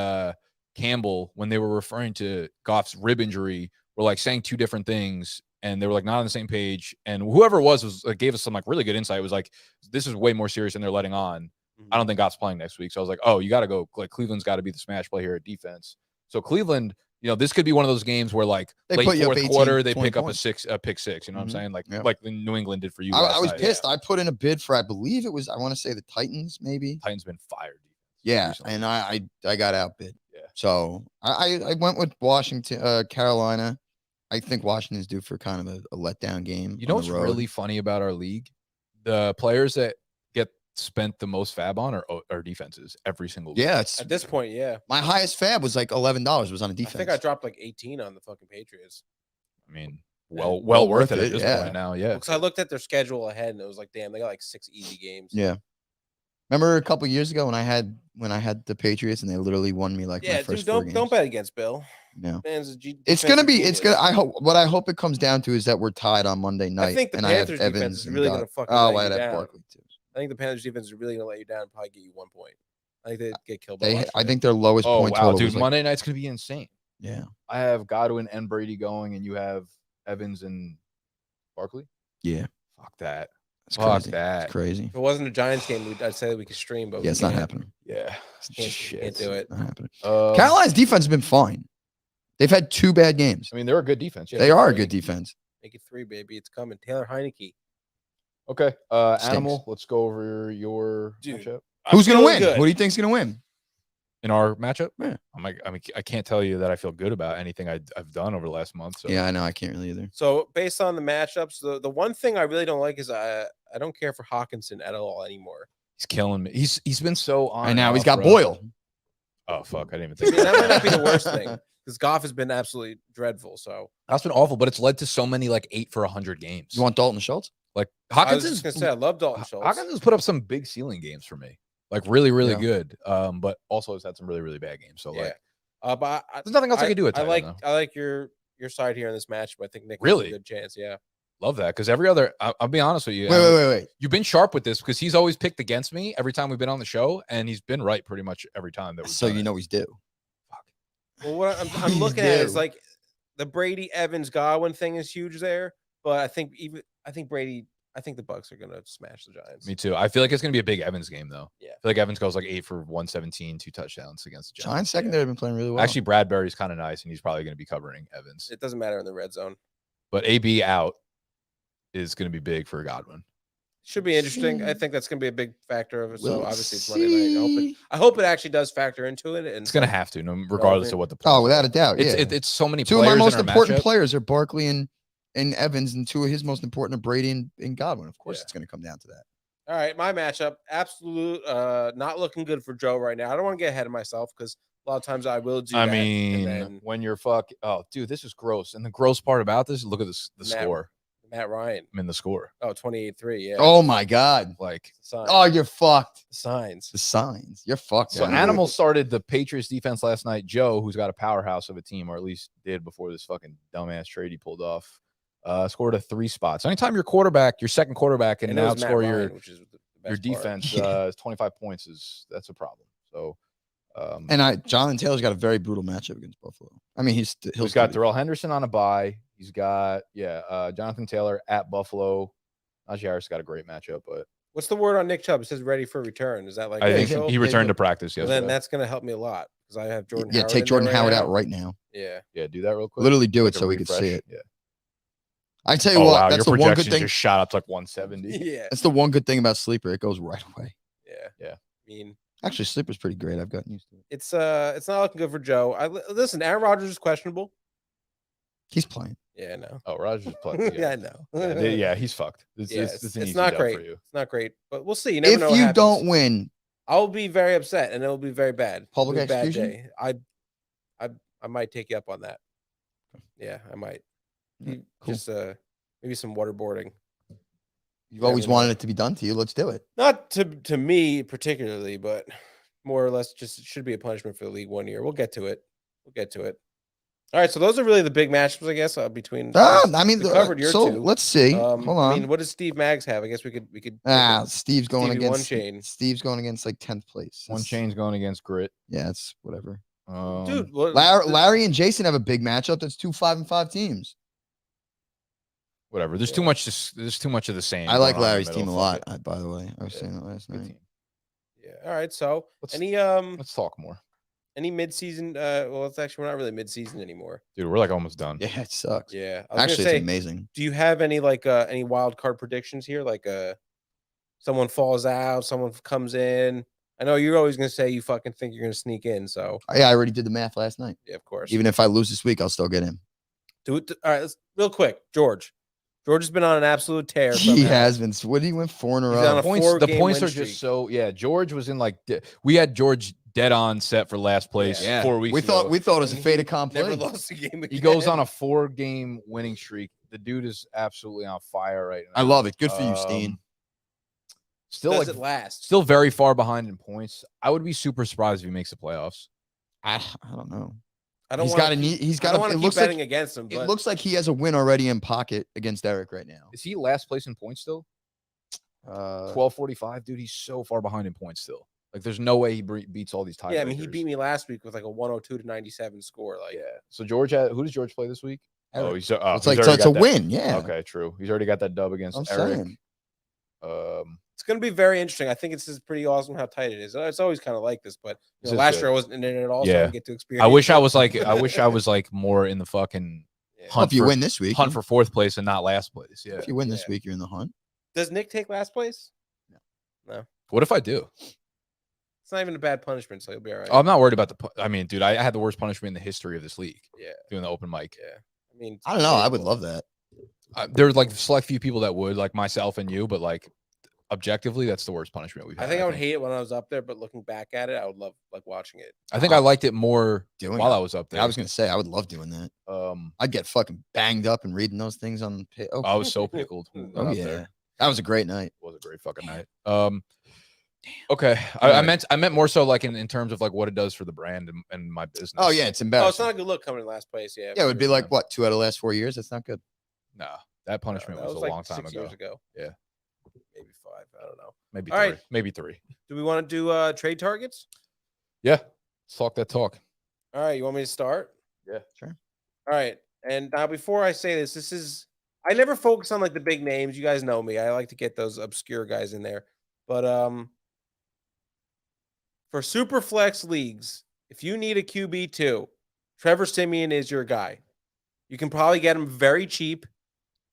Speaker 2: Campbell, when they were referring to Goff's rib injury, were like saying 2 different things, and they were like not on the same page. And whoever it was gave us some like really good insight. It was like, this is way more serious than they're letting on. I don't think Goff's playing next week. So I was like, oh, you got to go. Like Cleveland's got to be the smash play here at defense. So Cleveland, this could be one of those games where like
Speaker 3: They
Speaker 2: late
Speaker 3: put you up
Speaker 2: 4th
Speaker 3: 18,
Speaker 2: quarter, they
Speaker 3: 20
Speaker 2: pick up
Speaker 3: points.
Speaker 2: a pick six. You know what I'm saying? Like
Speaker 3: Yeah.
Speaker 2: like the New England did for you.
Speaker 3: I was
Speaker 2: night.
Speaker 3: pissed. I put in a bid for, I believe it was, I want to say the Titans, maybe.
Speaker 2: Titans been fired.
Speaker 3: Yeah,
Speaker 2: recently.
Speaker 3: and I got outbid.
Speaker 2: Yeah.
Speaker 3: So I went with Washington, Carolina. I think Washington's due for kind of a letdown game.
Speaker 2: You know what's really funny about our league? The players that get spent the most fab on are defenses every single week.
Speaker 3: Yeah,
Speaker 1: At this point, yeah.
Speaker 3: my highest fab was like $11 was on a defense.
Speaker 1: I think I dropped like 18 on the fucking Patriots.
Speaker 2: I mean, well worth it at this point now. Yeah.
Speaker 1: Because I looked at their schedule ahead and it was like, damn, they got like 6 easy games.
Speaker 3: Yeah. Remember a couple years ago when I had the Patriots and they literally won me like my first 4 games?
Speaker 1: Don't bet against Bill.
Speaker 3: No.
Speaker 1: Man's
Speaker 3: It's gonna be. It's gonna. I hope it comes down to is that we're tied on Monday night.
Speaker 1: I think the
Speaker 3: and I have
Speaker 1: Panthers defense
Speaker 3: Evans
Speaker 1: is
Speaker 3: and
Speaker 1: really
Speaker 3: God.
Speaker 1: gonna fucking
Speaker 3: Oh,
Speaker 1: let
Speaker 3: I'd
Speaker 1: you
Speaker 3: have
Speaker 1: down.
Speaker 3: Barkley too.
Speaker 1: I think the Panthers defense is really gonna let you down and probably get you 1 point. I think they get killed. By
Speaker 3: I
Speaker 1: Washington.
Speaker 3: think their lowest
Speaker 2: Oh
Speaker 3: point
Speaker 2: wow,
Speaker 3: total
Speaker 2: dude!
Speaker 3: was like,
Speaker 2: Monday night's gonna be insane.
Speaker 3: yeah.
Speaker 2: I have Godwin and Brady going, and you have Evans and Barkley.
Speaker 3: Yeah.
Speaker 2: Fuck that.
Speaker 3: It's
Speaker 2: Fuck
Speaker 3: crazy.
Speaker 2: that.
Speaker 3: It's crazy.
Speaker 1: If it wasn't a Giants game, I'd say that we could stream, but
Speaker 3: Yeah, it's not happening.
Speaker 2: Yeah.
Speaker 1: Can't do it.
Speaker 3: Not happening.
Speaker 2: Um,
Speaker 3: Carolina's defense has been fine. They've had 2 bad games.
Speaker 2: I mean, they're a good defense. Yeah,
Speaker 3: They are a good defense.
Speaker 1: Make it 3, baby. It's coming. Taylor Heineke.
Speaker 2: Okay.
Speaker 3: Stinks.
Speaker 2: Animal. Let's go over your
Speaker 1: Dude.
Speaker 2: matchup.
Speaker 3: Who's gonna
Speaker 1: feeling
Speaker 3: win?
Speaker 1: good.
Speaker 3: Who do you think's gonna win?
Speaker 2: In our matchup,
Speaker 3: Yeah.
Speaker 2: I can't tell you that I feel good about anything I've done over the last month. So
Speaker 3: Yeah, I know. I can't really either.
Speaker 1: So based on the matchups, the one thing I really don't like is I don't care for Hawkinson at all anymore.
Speaker 2: he's killing me. He's been so on.
Speaker 3: And
Speaker 2: and
Speaker 3: now he's
Speaker 2: off,
Speaker 3: got
Speaker 2: bro.
Speaker 3: Boyle.
Speaker 2: Oh fuck! I didn't even
Speaker 1: I
Speaker 2: think
Speaker 1: mean, that might not be the
Speaker 2: that.
Speaker 1: worst thing because Goff has been absolutely dreadful. So
Speaker 2: That's been awful, but it's led to so many like 8 for 100 games.
Speaker 3: You want Dalton Schultz?
Speaker 2: Like
Speaker 1: I was
Speaker 2: Hawkinson's
Speaker 1: just gonna say I love Dalton Schultz.
Speaker 2: Hawkinson's put up some big ceiling games for me. Like really, really
Speaker 3: Yeah.
Speaker 2: good. But also has had some really, really bad games. So
Speaker 1: Yeah.
Speaker 2: like
Speaker 1: But
Speaker 2: there's nothing else I could do at
Speaker 1: I
Speaker 2: tight
Speaker 1: like
Speaker 2: end, though.
Speaker 1: I like your side here in this matchup. I think Nick has
Speaker 2: Really?
Speaker 1: a good chance. Yeah.
Speaker 2: Love that because every other I'll be honest with you.
Speaker 3: Wait.
Speaker 2: You've been sharp with this because he's always picked against me every time we've been on the show, and he's been right pretty much every time that we've
Speaker 3: So
Speaker 2: done
Speaker 3: you
Speaker 2: it.
Speaker 3: know he's due.
Speaker 1: Well, what I'm
Speaker 3: Please
Speaker 1: looking at is
Speaker 3: do.
Speaker 1: like the Brady Evans Godwin thing is huge there, but I think the Bucks are gonna smash the Giants.
Speaker 2: Me too. I feel like it's gonna be a big Evans game though.
Speaker 1: Yeah.
Speaker 2: I feel like Evans goes like 8 for 117, 2 touchdowns against the Giants.
Speaker 3: Giants secondary have been playing really well.
Speaker 2: Actually, Bradbury's kind of nice, and he's probably gonna be covering Evans.
Speaker 1: It doesn't matter in the red zone.
Speaker 2: But AB out is gonna be big for Godwin.
Speaker 1: Should be interesting. I
Speaker 3: See.
Speaker 1: think that's gonna be a big factor of it. So
Speaker 3: We'll
Speaker 1: obviously it's Monday night. I hope it actually does factor into it. And
Speaker 2: It's gonna have to, regardless of what the players
Speaker 3: Oh, without a doubt.
Speaker 2: It's
Speaker 3: Yeah.
Speaker 2: it's so many
Speaker 3: Two of
Speaker 2: players
Speaker 3: my most
Speaker 2: in our
Speaker 3: important
Speaker 2: matchup.
Speaker 3: players are Barkley and Evans, and two of his most important are Brady and Godwin. Of course,
Speaker 1: Yeah.
Speaker 3: it's going to come down to that.
Speaker 1: All right, my matchup, absolute not looking good for Joe right now. I don't want to get ahead of myself because a lot of times I will do
Speaker 2: I
Speaker 1: that.
Speaker 2: mean,
Speaker 1: and then
Speaker 2: when you're oh, dude, this is gross. And the gross part about this, look at this, the
Speaker 1: Matt-
Speaker 2: score.
Speaker 1: Matt Ryan.
Speaker 2: I mean, the score.
Speaker 1: Oh, 28-3. Yeah.
Speaker 3: Oh my God.
Speaker 2: Like,
Speaker 1: Signs.
Speaker 3: Oh, you're fucked.
Speaker 1: Signs.
Speaker 3: The signs. You're fucked.
Speaker 2: so
Speaker 3: man.
Speaker 2: Animals started the Patriots defense last night. Joe, who's got a powerhouse of a team, or at least did before this fucking dumbass trade he pulled off, scored a 3 spots. Anytime your quarterback, your second quarterback, can
Speaker 1: And it was Matt
Speaker 2: outscore
Speaker 1: Ryan, which is the
Speaker 2: your
Speaker 1: best part.
Speaker 2: defense
Speaker 3: Yeah.
Speaker 2: is 25 points that's a problem. So,
Speaker 3: And Jonathan Taylor's got a very brutal matchup against Buffalo. I mean, he's
Speaker 2: got Darrell Henderson on a bye. He's got Jonathan Taylor at Buffalo. Najee Harris got a great matchup, but
Speaker 1: What's the word on Nick Chubb? It says ready for return. Is that like
Speaker 2: I think
Speaker 1: official?
Speaker 2: he returned
Speaker 3: yeah.
Speaker 2: to practice
Speaker 1: Well,
Speaker 2: yesterday.
Speaker 1: then that's going to help me a lot because I have Jordan
Speaker 3: Yeah,
Speaker 1: Howard.
Speaker 3: take
Speaker 1: in
Speaker 3: Jordan
Speaker 1: there right
Speaker 3: Howard
Speaker 1: now.
Speaker 3: out right now.
Speaker 1: Yeah.
Speaker 2: Yeah, do that real quick.
Speaker 3: Literally do
Speaker 2: Like
Speaker 3: it
Speaker 2: a
Speaker 3: so we could see
Speaker 2: refresh.
Speaker 3: it.
Speaker 2: Yeah.
Speaker 3: I tell you
Speaker 2: Oh
Speaker 3: what,
Speaker 2: wow,
Speaker 3: that's
Speaker 2: your
Speaker 3: the one good
Speaker 2: projection
Speaker 3: thing.
Speaker 2: just shot up to like 170.
Speaker 1: Yeah.
Speaker 3: That's the one good thing about Sleeper. It goes right away.
Speaker 1: Yeah. I mean,
Speaker 3: Actually, Sleeper's pretty great. I've gotten used to it.
Speaker 1: it's not looking good for Joe. Listen, Aaron Rodgers is questionable.
Speaker 3: He's playing.
Speaker 1: Yeah, I know.
Speaker 2: Oh, Rogers playing.
Speaker 1: Yeah, I know.
Speaker 2: Yeah, he's fucked. It's an easy
Speaker 1: not
Speaker 2: dub
Speaker 1: great.
Speaker 2: for you.
Speaker 1: It's not great, but we'll see. You never
Speaker 3: If
Speaker 1: know what
Speaker 3: you
Speaker 1: happens.
Speaker 3: don't win,
Speaker 1: I'll be very upset, and it'll be very bad.
Speaker 3: Public
Speaker 1: It'll be a bad
Speaker 3: execution?
Speaker 1: day. I might take you up on that. Yeah, I might.
Speaker 3: Cool.
Speaker 1: Just maybe some waterboarding.
Speaker 3: You've always wanted it to be done to you. Let's do it.
Speaker 1: Not to me particularly, but more or less just it should be a punishment for the league 1 year. We'll get to it. All right, so those are really the big matchups, I guess, between.
Speaker 3: I mean,
Speaker 1: we covered your
Speaker 3: so
Speaker 1: two.
Speaker 3: let's see. Hold on.
Speaker 1: I mean, what does Steve Maggs have? I guess we could.
Speaker 3: Steve's going
Speaker 1: Stevie
Speaker 3: against
Speaker 1: One Chain.
Speaker 3: Steve's going against like 10th place.
Speaker 2: One
Speaker 3: That's-
Speaker 2: chain's going against Grit.
Speaker 3: Yeah, it's whatever.
Speaker 1: Dude, what,
Speaker 3: Larry and Jason have a big matchup. That's 2 5-5 teams.
Speaker 2: Whatever. There's too much. There's too much of the same.
Speaker 3: I like
Speaker 2: going on in the
Speaker 3: Larry's
Speaker 2: middle.
Speaker 3: team a
Speaker 2: Fuck
Speaker 3: lot.
Speaker 2: it.
Speaker 3: By the way, I was
Speaker 2: Yeah,
Speaker 3: saying that last
Speaker 2: Good
Speaker 3: night.
Speaker 2: team.
Speaker 1: Yeah. All right. So
Speaker 2: Let's
Speaker 1: any
Speaker 2: talk more,
Speaker 1: midseason? Well, it's actually we're not really midseason anymore.
Speaker 2: dude. We're like almost done.
Speaker 3: Yeah, it sucks.
Speaker 1: Yeah. I was
Speaker 3: Actually,
Speaker 1: gonna say,
Speaker 3: it's amazing.
Speaker 1: do you have any any wild card predictions here? Like someone falls out, someone comes in. I know you're always gonna say you fucking think you're gonna sneak in. So
Speaker 3: Yeah, I already did the math last night.
Speaker 1: yeah, of course.
Speaker 3: Even if I lose this week, I'll still get him.
Speaker 1: Do it. All right. Let's real quick. George has been on an absolute tear.
Speaker 3: He
Speaker 1: somehow.
Speaker 3: has been. What did he win 4 in a
Speaker 1: He's
Speaker 3: row?
Speaker 1: on a
Speaker 2: The
Speaker 1: four-game
Speaker 2: points
Speaker 1: win
Speaker 2: are
Speaker 1: streak.
Speaker 2: just so. Yeah, George was in like. We had George dead on set for last place
Speaker 3: Yeah.
Speaker 2: 4 weeks.
Speaker 3: we thought
Speaker 2: ago.
Speaker 3: it was a fait accompli.
Speaker 1: Never lost a game.
Speaker 2: He goes
Speaker 1: again.
Speaker 2: on a 4-game winning streak. The dude is absolutely on fire right now.
Speaker 3: I love it. Good for you, Steen.
Speaker 2: Still
Speaker 1: Does
Speaker 2: like
Speaker 1: it last?
Speaker 2: still very far behind in points. I would be super surprised if he makes the playoffs.
Speaker 3: I don't know.
Speaker 1: I don't
Speaker 3: He's
Speaker 1: wanna
Speaker 3: got a
Speaker 1: keep-
Speaker 3: need. He's
Speaker 1: I
Speaker 3: got.
Speaker 1: don't want
Speaker 3: It
Speaker 1: to keep
Speaker 3: looks
Speaker 1: betting
Speaker 3: like
Speaker 1: against him.
Speaker 3: it
Speaker 1: But
Speaker 3: looks like he has a win already in pocket against Eric right now.
Speaker 2: Is he last place in points still? 1245, dude. He's so far behind in points still. Like, there's no way he beats all these tiebreakers.
Speaker 1: yeah, I mean, he beat me last week with like a 102-97 score. Like,
Speaker 2: Yeah. So George who does George play this week? Oh,
Speaker 3: Eric.
Speaker 2: he's
Speaker 3: It's
Speaker 2: he's
Speaker 3: like so
Speaker 2: already
Speaker 3: it's a
Speaker 2: got that.
Speaker 3: win. Yeah.
Speaker 2: Okay, true. He's already got that dub against
Speaker 3: I'm
Speaker 2: Eric.
Speaker 3: saying.
Speaker 1: it's going to be very interesting. I think it's pretty awesome how tight it is. It's always kind of like this, but
Speaker 2: This is
Speaker 1: last
Speaker 2: good.
Speaker 1: year I wasn't in it at all, so I
Speaker 2: Yeah.
Speaker 1: didn't get to experience.
Speaker 2: I wish
Speaker 1: it.
Speaker 2: I was like more in the fucking
Speaker 1: Yeah.
Speaker 3: Well,
Speaker 2: hunt
Speaker 3: if you
Speaker 2: for,
Speaker 3: win this week,
Speaker 2: hunt for 4th place and not last place. Yeah.
Speaker 3: if you win this
Speaker 1: Yeah.
Speaker 3: week, you're in the hunt.
Speaker 1: Does Nick take last place?
Speaker 2: What if I do?
Speaker 1: It's not even a bad punishment, so he'll be all right.
Speaker 2: Oh, I'm not worried about I mean, dude, I had the worst punishment in the history of this league
Speaker 1: yeah,
Speaker 2: doing the open mic.
Speaker 1: yeah. I mean,
Speaker 3: I don't know. I would love that.
Speaker 2: There's like select few people that would, like myself and you, but like objectively, that's the worst punishment we've had.
Speaker 1: I think I would hate it when I was up there, but looking back at it, I would love like watching it.
Speaker 2: I think I liked it more
Speaker 3: Doing
Speaker 2: while
Speaker 3: it.
Speaker 2: I was up there.
Speaker 3: I was gonna say I would love doing that. I'd get fucking banged up and reading those things on.
Speaker 2: I was so pickled.
Speaker 3: Oh
Speaker 2: up
Speaker 3: yeah.
Speaker 2: there.
Speaker 3: That was a great night.
Speaker 2: It was a great fucking night. Okay. I meant more so like in terms of like what it does for the brand and my business.
Speaker 3: Oh yeah, it's embarrassing.
Speaker 1: Oh, it's not a good look coming in last place. Yeah.
Speaker 3: Yeah, it would be like what 2 out of the last 4 years. That's not good.
Speaker 2: No, that punishment was a
Speaker 1: like
Speaker 2: long time
Speaker 1: 6
Speaker 2: ago.
Speaker 1: years ago.
Speaker 2: Yeah.
Speaker 1: Maybe 5. I don't know.
Speaker 2: Maybe
Speaker 1: All
Speaker 2: 3.
Speaker 1: right.
Speaker 2: Maybe 3.
Speaker 1: Do we want to do trade targets?
Speaker 2: Yeah. Let's talk that talk.
Speaker 1: All right. You want me to start?
Speaker 2: Yeah.
Speaker 3: Sure.
Speaker 1: All right. And now before I say this is I never focus on like the big names. You guys know me. I like to get those obscure guys in there. But for super flex leagues, if you need a QB2, Trevor Siemian is your guy. You can probably get him very cheap.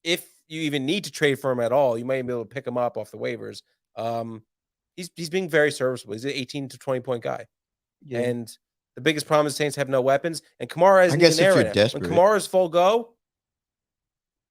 Speaker 1: If you even need to trade for him at all, you might be able to pick him up off the waivers. He's being very serviceable. He's an 18 to 20 point guy.
Speaker 3: Yeah.
Speaker 1: And the biggest problem is Saints have no weapons. And Kamara isn't
Speaker 3: I guess
Speaker 1: even there
Speaker 3: if
Speaker 1: right
Speaker 3: you're
Speaker 1: now.
Speaker 3: desperate.
Speaker 1: When Kamara's full go,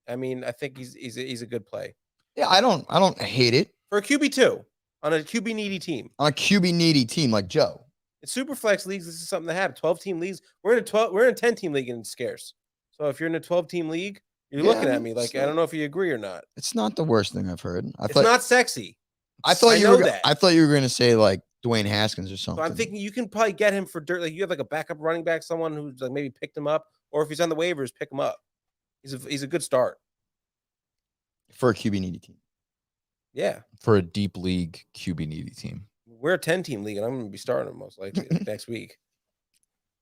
Speaker 1: I mean, I think he's a good play.
Speaker 3: Yeah, I don't hate it.
Speaker 1: For a QB2 on a QB needy team.
Speaker 3: On a QB needy team like Joe.
Speaker 1: In super flex leagues, this is something to have. 12-team leagues. We're in a 10-team league and it's scarce. So if you're in a 12-team league, you're looking at me like I don't know if you agree or not.
Speaker 3: It's not the worst thing I've heard.
Speaker 1: It's not sexy.
Speaker 3: I thought you were going to say like Dwayne Haskins or something.
Speaker 1: So I'm thinking you can probably get him for dirt. Like you have like a backup running back, someone who's like maybe picked him up, or if he's on the waivers, pick him up. He's a good start
Speaker 3: for a QB needy team.
Speaker 1: Yeah,
Speaker 2: for a deep league QB needy team.
Speaker 1: We're a 10-team league, and I'm going to be starting him most likely next week.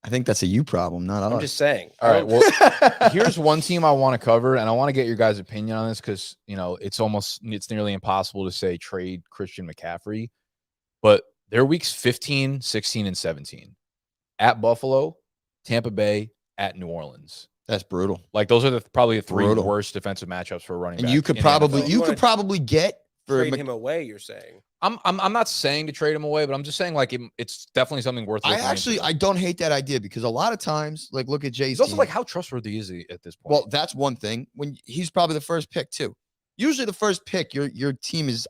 Speaker 3: I think that's a you problem, not us.
Speaker 1: I'm just saying.
Speaker 2: All right. Well, here's one team I want to cover, and I want to get your guys' opinion on this because, you know, it's nearly impossible to say trade Christian McCaffrey, but they're weeks 15, 16, and 17 at Buffalo, Tampa Bay, at New Orleans.
Speaker 3: That's brutal.
Speaker 2: Like those are probably the 3 worst defensive matchups for a running back.
Speaker 3: And you could probably get
Speaker 1: trade him away. You're saying
Speaker 2: I'm not saying to trade him away, but I'm just saying like it's definitely something worth.
Speaker 3: I don't hate that idea because a lot of times, like look at Jay's.
Speaker 2: It's also like how trustworthy is he at this point?
Speaker 3: Well, that's one thing. When he's probably the first pick too. Usually the first pick, your team is,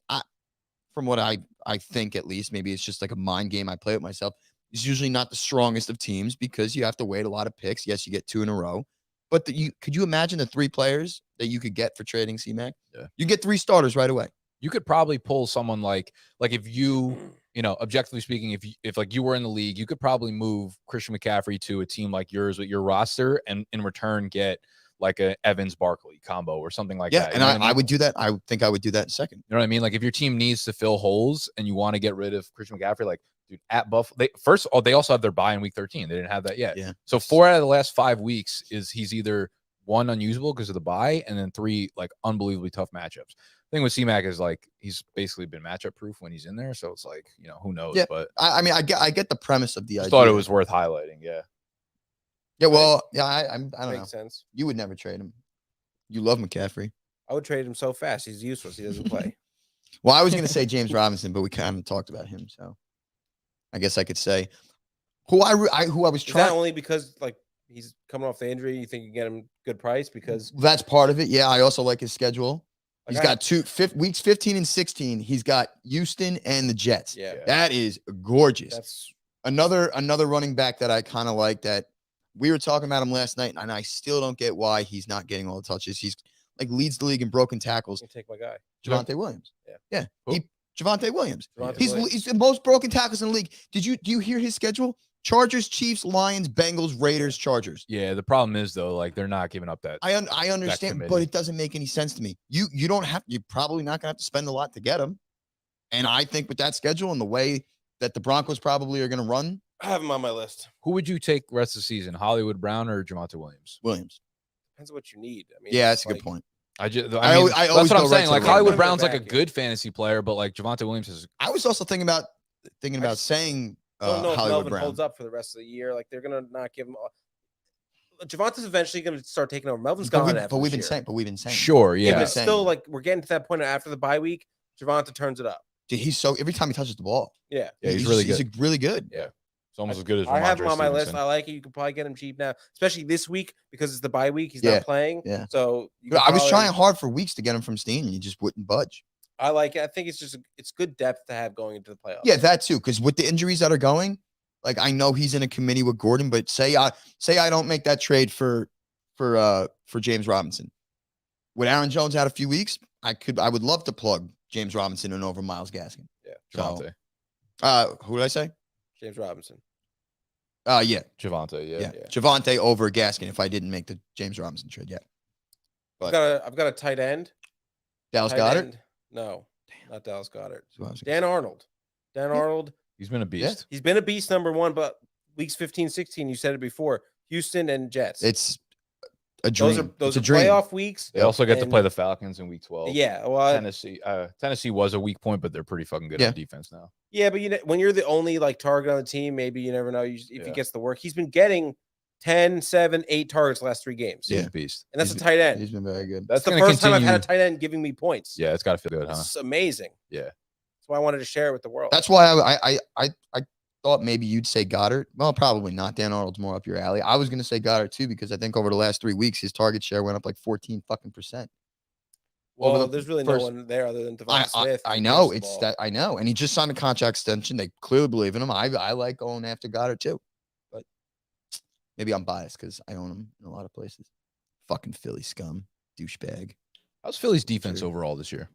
Speaker 3: from what I think at least, maybe it's just like a mind game I play with myself. Is usually not the strongest of teams because you have to wait a lot of picks. Yes, you get 2 in a row. But could you imagine the 3 players that you could get for trading C-Mac?
Speaker 2: Yeah.
Speaker 3: You get 3 starters right away.
Speaker 2: You could probably pull someone like if you know, objectively speaking, if like you were in the league, you could probably move Christian McCaffrey to a team like yours with your roster and in return get like a Evans Barkley combo or something like that.
Speaker 3: Yeah, and I would do that. I think I would do that in second.
Speaker 2: You know what I mean? Like if your team needs to fill holes and you want to get rid of Christian McCaffrey, like dude, at Buffalo, they also have their bye in week 13. They didn't have that yet.
Speaker 3: Yeah.
Speaker 2: So 4 out of the last 5 weeks he's either 1 unusable because of the bye, and then 3 like unbelievably tough matchups. The thing with C-Mac is like he's basically been matchup proof when he's in there, so it's like, you know, who knows?
Speaker 3: Yeah,
Speaker 2: but
Speaker 3: I mean, I get the premise of the idea.
Speaker 2: Thought it was worth highlighting. Yeah.
Speaker 3: Yeah. Well, yeah, I don't know.
Speaker 1: Makes sense.
Speaker 3: You would never trade him. You love McCaffrey.
Speaker 1: I would trade him so fast. He's useless. He doesn't play.
Speaker 3: Well, I was going to say James Robinson, but we kind of talked about him, so I guess I could say who I was trying.
Speaker 1: Is that only because like he's coming off the injury? You think you get him good price because
Speaker 3: that's part of it? Yeah, I also like his schedule. He's got weeks 15 and 16. He's got Houston and the Jets.
Speaker 1: Yeah,
Speaker 3: that is gorgeous.
Speaker 1: That's
Speaker 3: another running back that I kind of like. That we were talking about him last night, and I still don't get why he's not getting all the touches. He's like leads the league in broken tackles.
Speaker 1: Take my guy,
Speaker 3: Javonte Williams. Yeah. Javonte Williams.
Speaker 1: Williams.
Speaker 3: He's the most broken tackles in the league. Do you hear his schedule? Chargers, Chiefs, Lions, Bengals, Raiders, Chargers.
Speaker 2: Yeah, the problem is though, like they're not giving up that.
Speaker 3: I understand, but it doesn't make any sense to me. You're probably not gonna have to spend a lot to get him. And I think with that schedule and the way that the Broncos probably are gonna run,
Speaker 1: I have him on my list.
Speaker 2: Who would you take rest of the season? Hollywood Brown or Javonte Williams?
Speaker 3: Williams.
Speaker 1: Depends on what you need. I mean,
Speaker 3: yeah, that's a good point.
Speaker 2: I mean,
Speaker 3: always
Speaker 2: that's what I'm saying. Like Hollywood Brown's like a
Speaker 1: back,
Speaker 2: good fantasy player, but like Javonte Williams is.
Speaker 3: I was also thinking about saying
Speaker 1: I don't know if
Speaker 3: Hollywood
Speaker 1: Melvin
Speaker 3: Brown
Speaker 1: holds up for the rest of the year. Like they're gonna not give him. Javonte's eventually gonna start taking over. Melvin's gone.
Speaker 3: But we've been saying.
Speaker 2: Sure, yeah.
Speaker 1: But still, like we're getting to that point after the bye week. Javonte turns it up.
Speaker 3: Dude, he's so every time he touches the ball.
Speaker 1: Yeah,
Speaker 2: he's really good.
Speaker 3: He's really good.
Speaker 2: Yeah, it's almost as good as.
Speaker 1: I have him on my
Speaker 2: Stevenson.
Speaker 1: list. I like it. You can probably get him cheap now, especially this week because it's the bye week. He's not playing.
Speaker 3: Yeah.
Speaker 1: So
Speaker 3: I was trying hard for weeks to get him from Steen, and he just wouldn't budge.
Speaker 1: I like it. I think it's good depth to have going into the playoffs.
Speaker 3: Yeah, that too. Because with the injuries that are going, like I know he's in a committee with Gordon, but say I don't make that trade for James Robinson. With Aaron Jones out a few weeks, I would love to plug James Robinson in over Myles Gaskin.
Speaker 2: Yeah,
Speaker 3: So,
Speaker 2: Javonte.
Speaker 3: Who did I say?
Speaker 1: James Robinson.
Speaker 3: Yeah,
Speaker 2: Javonte,
Speaker 3: yeah.
Speaker 2: yeah.
Speaker 3: Javonte over Gaskin if I didn't make the James Robinson trade yet. But
Speaker 1: I've got a tight end.
Speaker 3: Dallas
Speaker 1: Tight
Speaker 3: Goedert?
Speaker 1: end. No, not Dallas Goedert.
Speaker 3: Who I was gonna
Speaker 1: Dan
Speaker 3: say.
Speaker 1: Arnold. Dan Arnold.
Speaker 2: He's been a beast.
Speaker 1: He's been a beast, number one, but weeks 15, 16, you said it before. Houston and Jets.
Speaker 3: It's a dream.
Speaker 1: Those
Speaker 3: it's
Speaker 1: are
Speaker 3: a dream.
Speaker 1: playoff weeks.
Speaker 2: They also get to
Speaker 1: and-
Speaker 2: play the Falcons in week 12.
Speaker 1: Yeah, well,
Speaker 2: Tennessee was a weak point, but they're pretty fucking good
Speaker 3: Yeah.
Speaker 2: on defense now.
Speaker 1: yeah, but when you're the only like target on the team, maybe you never know if he
Speaker 2: Yeah.
Speaker 1: gets the work. He's been getting 10, 7, 8 targets the last 3 games.
Speaker 2: He's
Speaker 3: Yeah.
Speaker 2: a beast.
Speaker 1: And that's
Speaker 3: He's
Speaker 1: a tight end.
Speaker 3: He's been very good.
Speaker 1: That's the
Speaker 2: gonna
Speaker 1: first time I've had a
Speaker 2: continue-
Speaker 1: tight end giving me points.
Speaker 2: Yeah, it's got to feel good, huh?
Speaker 1: It's amazing.
Speaker 2: Yeah.
Speaker 1: That's why I wanted to share it with the world.
Speaker 3: That's why I thought maybe you'd say Goddard. Well, probably not. Dan Arnold's more up your alley. I was gonna say Goddard too because I think over the last 3 weeks his target share went up like 14%.
Speaker 1: Well,
Speaker 3: over the
Speaker 1: there's really
Speaker 3: first-
Speaker 1: no one there other than Devonta Smith.
Speaker 3: I
Speaker 1: who
Speaker 3: know
Speaker 1: gets the
Speaker 3: it's
Speaker 1: ball.
Speaker 3: that I know, and he just signed a contract extension. They clearly believe in him. I like going after Goddard too, but maybe I'm biased because I own him in a lot of places. Fucking Philly scum, douchebag,
Speaker 2: How's Philly's defense
Speaker 3: Sure.
Speaker 2: overall this year?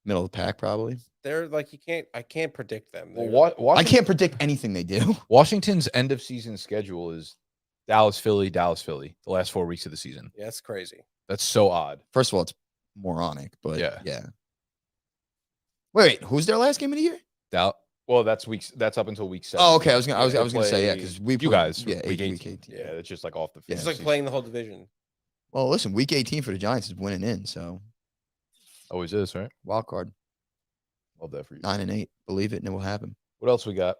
Speaker 3: middle of the pack probably.
Speaker 1: They're like I can't predict them.
Speaker 2: Well,
Speaker 1: They're-
Speaker 3: I can't predict anything they do.
Speaker 2: Washington's end of season schedule is Dallas, Philly, the last 4 weeks of the season.
Speaker 1: Yeah, that's crazy.
Speaker 2: That's so odd.
Speaker 3: First of all, it's moronic, but
Speaker 2: Yeah.
Speaker 3: Wait, who's their last game of the year?
Speaker 2: Well, that's up until week 7.
Speaker 3: Oh, okay. I was gonna
Speaker 2: They
Speaker 3: say yeah,
Speaker 2: play
Speaker 3: because we
Speaker 2: you guys,
Speaker 3: yeah,
Speaker 2: week
Speaker 3: 18,
Speaker 2: 18.
Speaker 3: week 18.
Speaker 2: Yeah, it's just like off the field.
Speaker 1: It's like playing the whole division.
Speaker 3: Well, listen, week 18 for the Giants is winning in, so
Speaker 2: Always is, right?
Speaker 3: wild card
Speaker 2: Love that for you.
Speaker 3: 9-8. Believe it, and it will happen.
Speaker 2: What else we got?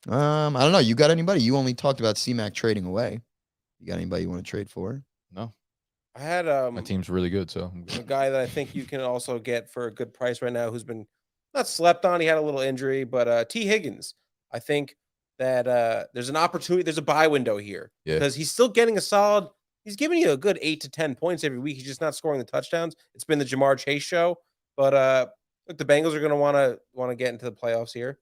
Speaker 3: I don't know. You got anybody? You only talked about C-Mac trading away. You got anybody you want to trade for?
Speaker 2: No,
Speaker 1: I had
Speaker 2: my team's really good, so I'm
Speaker 1: a
Speaker 2: good.
Speaker 1: guy that I think you can also get for a good price right now who's been not slept on. He had a little injury, but T. Higgins. I think that there's an opportunity. There's a buy window here
Speaker 2: Yeah.
Speaker 1: because he's still getting a solid. He's giving you a good 8 to 10 points every week. He's just not scoring the touchdowns. It's been the Jamar Chase show, but look, the Bengals are going to want to get into the playoffs here.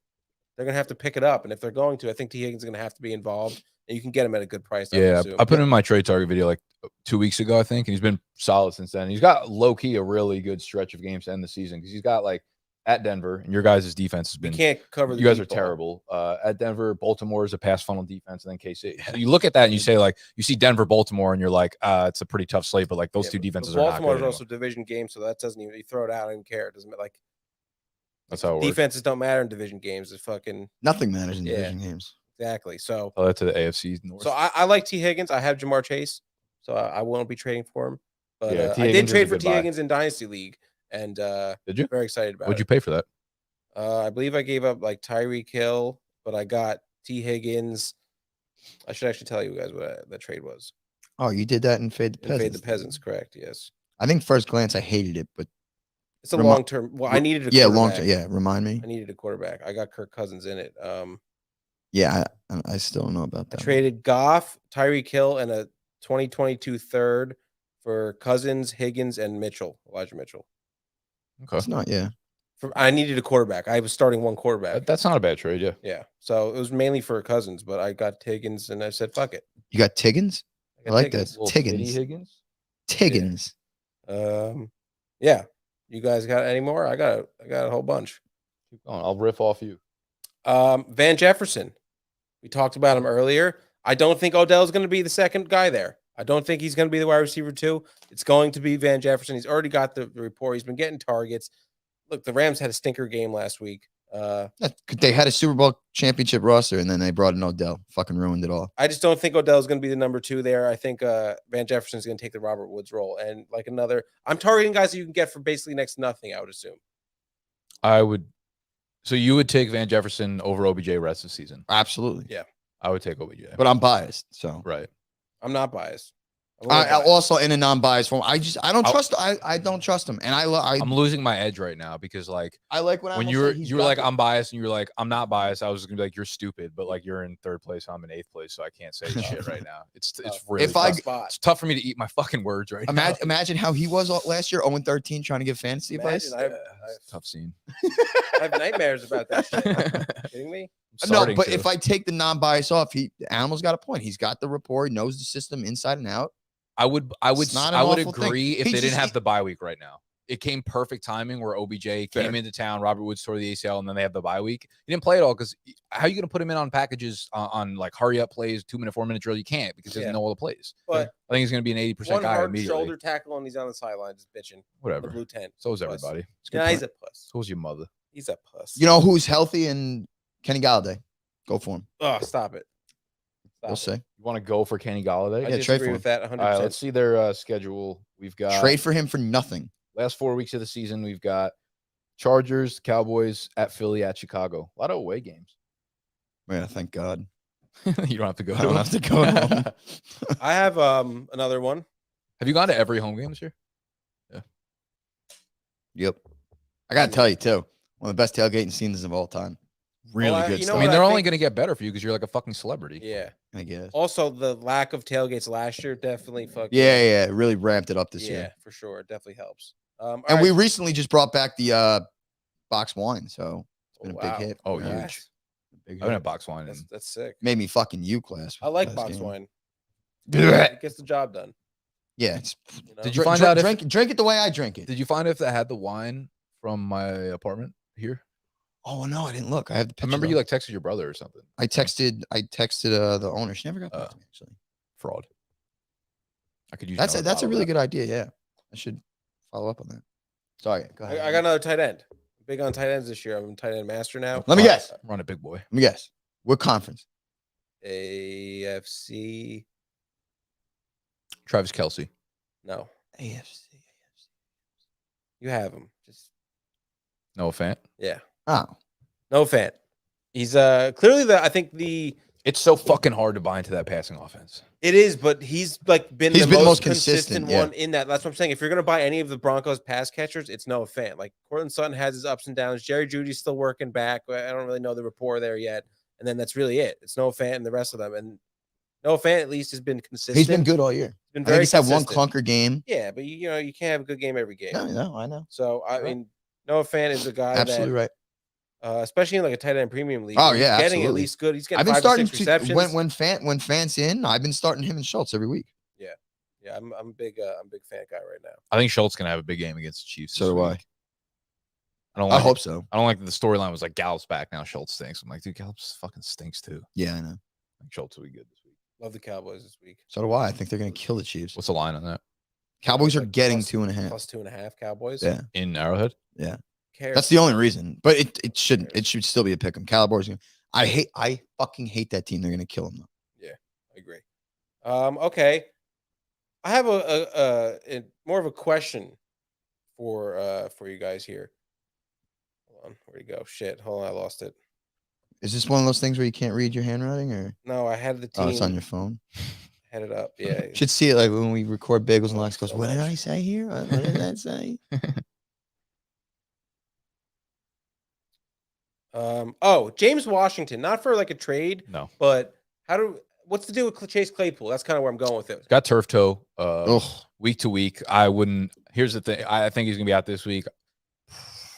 Speaker 1: They're going to have to pick it up, and if they're going to, I think T. Higgins is going to have to be involved, and you can get him at a good price. I would
Speaker 2: Yeah,
Speaker 1: assume.
Speaker 2: I put him in my trade target video like 2 weeks ago, I think, and he's been solid since then. He's got low key a really good stretch of games to end the season because he's got like at Denver, and your guys' defense has
Speaker 1: You
Speaker 2: been.
Speaker 1: can't cover.
Speaker 2: You guys are
Speaker 1: deep ball.
Speaker 2: terrible. At Denver, Baltimore is a pass funnel defense, and then KC. So you look at that and you say like, you see Denver, Baltimore, and you're like, it's a pretty tough slate, but like those
Speaker 1: Yeah,
Speaker 2: two
Speaker 1: but
Speaker 2: defenses are not
Speaker 1: Baltimore
Speaker 2: good
Speaker 1: is
Speaker 2: anymore.
Speaker 1: also a division game, so that doesn't even you throw it out. I don't even care. It doesn't like
Speaker 2: That's how it works.
Speaker 1: defenses don't matter in division games. It's fucking
Speaker 3: Nothing matters in
Speaker 1: Yeah.
Speaker 3: division games.
Speaker 1: exactly. So
Speaker 2: Tell that to the AFC North.
Speaker 1: I like T. Higgins. I have Jamar Chase, so I won't be trading for him. But
Speaker 2: Yeah, T.
Speaker 1: I
Speaker 2: Higgins
Speaker 1: did
Speaker 2: is a
Speaker 1: trade for
Speaker 2: good
Speaker 1: T.
Speaker 2: buy.
Speaker 1: Higgins in Dynasty League, and
Speaker 2: Did you?
Speaker 1: very excited about
Speaker 2: What'd you
Speaker 1: it.
Speaker 2: pay for that?
Speaker 1: I believe I gave up like Tyreek Hill, but I got T. Higgins. I should actually tell you guys what that trade was.
Speaker 3: Oh, you did that in Fade the
Speaker 1: And
Speaker 3: Peasants.
Speaker 1: Fade the Peasants, correct? Yes.
Speaker 3: I think first glance I hated it, but
Speaker 1: It's a
Speaker 3: Remi-
Speaker 1: long term. Well, I needed a
Speaker 3: yeah, long
Speaker 1: quarterback.
Speaker 3: term. Yeah, remind me.
Speaker 1: I needed a quarterback. I got Kirk Cousins in it.
Speaker 3: Yeah, I still don't know about
Speaker 1: I
Speaker 3: that.
Speaker 1: traded Goff, Tyreek Hill, and a 2022 third for Cousins, Higgins, and Elijah Mitchell.
Speaker 2: Okay,
Speaker 3: It's not. Yeah,
Speaker 1: I needed a quarterback. I was starting one quarterback.
Speaker 2: that's not a bad trade. Yeah,
Speaker 1: Yeah. So it was mainly for Cousins, but I got Higgins, and I said, fuck it.
Speaker 3: you got Tiggins. I
Speaker 1: got
Speaker 3: like
Speaker 1: Higgins.
Speaker 3: that.
Speaker 2: Little
Speaker 3: Tiggins.
Speaker 2: Titty Higgins.
Speaker 3: Tiggins.
Speaker 1: Yeah. You guys got any more? I got a whole bunch.
Speaker 2: Keep going. I'll riff off you.
Speaker 1: Van Jefferson. We talked about him earlier. I don't think Odell's going to be the second guy there. I don't think he's going to be the wide receiver too. It's going to be Van Jefferson. He's already got the report. He's been getting targets. Look, the Rams had a stinker game last week.
Speaker 3: They had a Super Bowl championship roster, and then they brought in Odell. Fucking ruined it all.
Speaker 1: I just don't think Odell's going to be the number 2 there. I think Van Jefferson's going to take the Robert Woods role. And like I'm targeting guys that you can get for basically next to nothing, I would assume.
Speaker 2: I would. So you would take Van Jefferson over OBJ rest of the season?
Speaker 3: Absolutely.
Speaker 1: Yeah.
Speaker 2: I would take OBJ.
Speaker 3: But I'm biased, so
Speaker 2: Right.
Speaker 1: I'm not biased. I'm a little
Speaker 3: I
Speaker 1: biased.
Speaker 3: also in a non-biased form. I don't trust. I don't trust him, and
Speaker 2: I'm losing my edge right now because like
Speaker 3: I like
Speaker 2: when you were like I'm biased and you were like I'm not biased. I was gonna be like you're stupid, but like you're in 3rd place, I'm in 8th place, so I can't say shit right now. It's really
Speaker 3: If I-
Speaker 2: tough.
Speaker 1: spot.
Speaker 2: It's tough for me to eat my fucking words right now.
Speaker 3: Imagine how he was last year, 0-13, trying to give fantasy advice.
Speaker 1: Imagine,
Speaker 2: Tough scene.
Speaker 1: I have nightmares about that shit. Are you kidding me?
Speaker 3: No, but if I take the non-bias off, Animal's got a point. He's got the rapport. He knows the system inside and out.
Speaker 2: I would
Speaker 3: It's not an
Speaker 2: I would
Speaker 3: awful thing.
Speaker 2: agree if
Speaker 3: He
Speaker 2: they didn't
Speaker 3: just-
Speaker 2: have the bye week right now. it came perfect timing where OBJ came into town, Robert Woods tore the ACL, and then they have the bye week. He didn't play at all because how are you going to put him in on packages on like hurry up plays, 2-minute, 4-minute drill? You can't because he doesn't know all the plays.
Speaker 1: But
Speaker 2: I think he's going to be an 80%
Speaker 1: one
Speaker 2: guy
Speaker 1: hard
Speaker 2: immediately.
Speaker 1: shoulder tackle and he's on the sideline just bitching.
Speaker 2: Whatever.
Speaker 1: The blue tent.
Speaker 2: So is everybody.
Speaker 1: Yeah, he's a puss.
Speaker 2: So is your mother.
Speaker 1: He's a puss.
Speaker 3: You know who's healthy? And Kenny Galladay. Go for him.
Speaker 1: Oh, stop it.
Speaker 3: We'll see.
Speaker 2: You want to go for Kenny Galladay?
Speaker 1: I
Speaker 3: Yeah, trade
Speaker 1: disagree
Speaker 3: for
Speaker 1: with that 100%.
Speaker 2: All right, let's see their schedule. We've got
Speaker 3: Trade for him for nothing.
Speaker 2: last 4 weeks of the season. We've got Chargers, Cowboys, at Philly, at Chicago. A lot of away games.
Speaker 3: Yeah, thank God.
Speaker 2: You don't have to go.
Speaker 3: I don't have to go.
Speaker 1: I have another one.
Speaker 2: Have you gone to every home game this year?
Speaker 3: Yep. I gotta tell you too, one of the best tailgating scenes of all time. Really
Speaker 1: Well,
Speaker 3: good
Speaker 1: you know
Speaker 3: stuff.
Speaker 2: I mean,
Speaker 1: what
Speaker 2: they're
Speaker 1: I
Speaker 2: only
Speaker 1: think-
Speaker 2: going to get better for you because you're like a fucking celebrity.
Speaker 1: Yeah.
Speaker 3: I guess.
Speaker 1: Also, the lack of tailgates last year definitely fucking.
Speaker 3: Yeah, it really ramped it up this
Speaker 1: Yeah,
Speaker 3: year.
Speaker 1: for sure. It definitely helps. All
Speaker 3: And we
Speaker 1: right.
Speaker 3: recently just brought back the box wine, so it's been a
Speaker 1: Wow.
Speaker 3: big hit.
Speaker 2: Oh,
Speaker 3: Yeah,
Speaker 2: huge.
Speaker 3: big
Speaker 2: I've been
Speaker 3: hit.
Speaker 2: at box wine.
Speaker 1: That's sick.
Speaker 3: Made me fucking class.
Speaker 1: I like
Speaker 3: last
Speaker 1: box
Speaker 3: game.
Speaker 1: wine.
Speaker 3: Yeah,
Speaker 1: It gets the job done.
Speaker 3: it's
Speaker 1: You know?
Speaker 2: Did you find out if
Speaker 3: drink it the way I drink it.
Speaker 2: Did you find if that had the wine from my apartment here?
Speaker 3: Oh no, I didn't look. I have the
Speaker 2: I
Speaker 3: picture.
Speaker 2: remember
Speaker 3: though.
Speaker 2: you like texted your brother or something.
Speaker 3: I texted the owner. She never got back to me actually.
Speaker 2: Fraud. I could use
Speaker 3: That's
Speaker 2: another
Speaker 3: a
Speaker 2: bottle of
Speaker 3: really
Speaker 2: that.
Speaker 3: good idea. Yeah, I should follow up on that. Sorry, go ahead.
Speaker 1: I got another tight end. Big on tight ends this year. I'm a tight end master now.
Speaker 3: Let me guess.
Speaker 2: Run a big boy.
Speaker 3: Let me guess. What conference?
Speaker 1: AFC.
Speaker 2: Travis Kelce.
Speaker 1: No,
Speaker 3: AFC.
Speaker 1: you have him. Just
Speaker 2: No Fant.
Speaker 1: yeah.
Speaker 3: Oh,
Speaker 1: No fan. He's clearly I think
Speaker 2: It's so fucking hard to buy into that passing offense.
Speaker 1: it is, but he's like been
Speaker 3: He's
Speaker 1: the
Speaker 3: been the
Speaker 1: most
Speaker 3: most consistent,
Speaker 1: one in that. That's what I'm saying. If you're gonna buy any of the Broncos pass catchers, it's Noah Fant. Like Cortland Sutton has his ups and downs. Jerry Judy's still working back. I don't really know the rapport there yet. And then that's really it. It's Noah Fant and the rest of them. And Noah Fant at least has been consistent.
Speaker 3: he's been good all year.
Speaker 1: He's been
Speaker 3: I think
Speaker 1: very
Speaker 3: he's had one
Speaker 1: consistent.
Speaker 3: clunker game.
Speaker 1: Yeah, but you know you can't have a good game every game.
Speaker 3: No, I know.
Speaker 1: So I
Speaker 3: Right.
Speaker 1: mean, Noah Fant is a guy
Speaker 3: Absolutely right.
Speaker 1: especially in like a tight end premium league.
Speaker 3: Oh,
Speaker 1: where
Speaker 3: yeah,
Speaker 1: he's getting at
Speaker 3: absolutely.
Speaker 1: least good. He's getting
Speaker 3: I've been
Speaker 1: 5 or
Speaker 3: starting
Speaker 1: 6
Speaker 3: to
Speaker 1: receptions.
Speaker 3: when Fant's in. I've been starting him and Schultz every week.
Speaker 1: Yeah, I'm a big fan guy right now.
Speaker 2: I think Schultz gonna have a big game against the Chiefs.
Speaker 3: So
Speaker 2: this
Speaker 3: do I.
Speaker 2: week. I don't
Speaker 3: I
Speaker 2: like
Speaker 3: hope so.
Speaker 2: I don't like that the storyline was like Gallup's back now. Schultz stinks. I'm like, dude, Gallup fucking stinks too.
Speaker 3: Yeah, I know.
Speaker 2: I think Schultz will be good this week.
Speaker 1: Love the Cowboys this week.
Speaker 3: So do I. I think they're going to kill the Chiefs.
Speaker 2: What's the line on that?
Speaker 3: Cowboys are
Speaker 1: Like
Speaker 3: getting
Speaker 1: plus-
Speaker 3: 2.5.
Speaker 1: Plus 2.5 Cowboys.
Speaker 3: Yeah,
Speaker 2: In Arrowhead?
Speaker 1: Cares?
Speaker 3: that's the only reason. But it shouldn't. It should still be a pick 'em. Cowboys. I fucking hate that team. They're going to kill them.
Speaker 1: I agree. Okay. I have a more of a question for you guys here. Hold on, where'd it go? Shit, hold on, I lost it.
Speaker 3: Is this one of those things where you can't read your handwriting, or
Speaker 1: No, I had the team.
Speaker 3: oh, it's on your phone?
Speaker 1: Had it up. Yeah.
Speaker 3: You should see it like when we record Bagels and
Speaker 1: Oh,
Speaker 3: Locks. Goes,
Speaker 1: so
Speaker 3: what did
Speaker 1: much.
Speaker 3: I say here? What did that say?
Speaker 1: James Washington, not for like a trade,
Speaker 2: No.
Speaker 1: but what's the deal with Chase Claypool? That's kind of where I'm going with it.
Speaker 2: Got turf toe.
Speaker 3: Ugh.
Speaker 2: Week to week. I wouldn't. Here's the thing. I think he's gonna be out this week.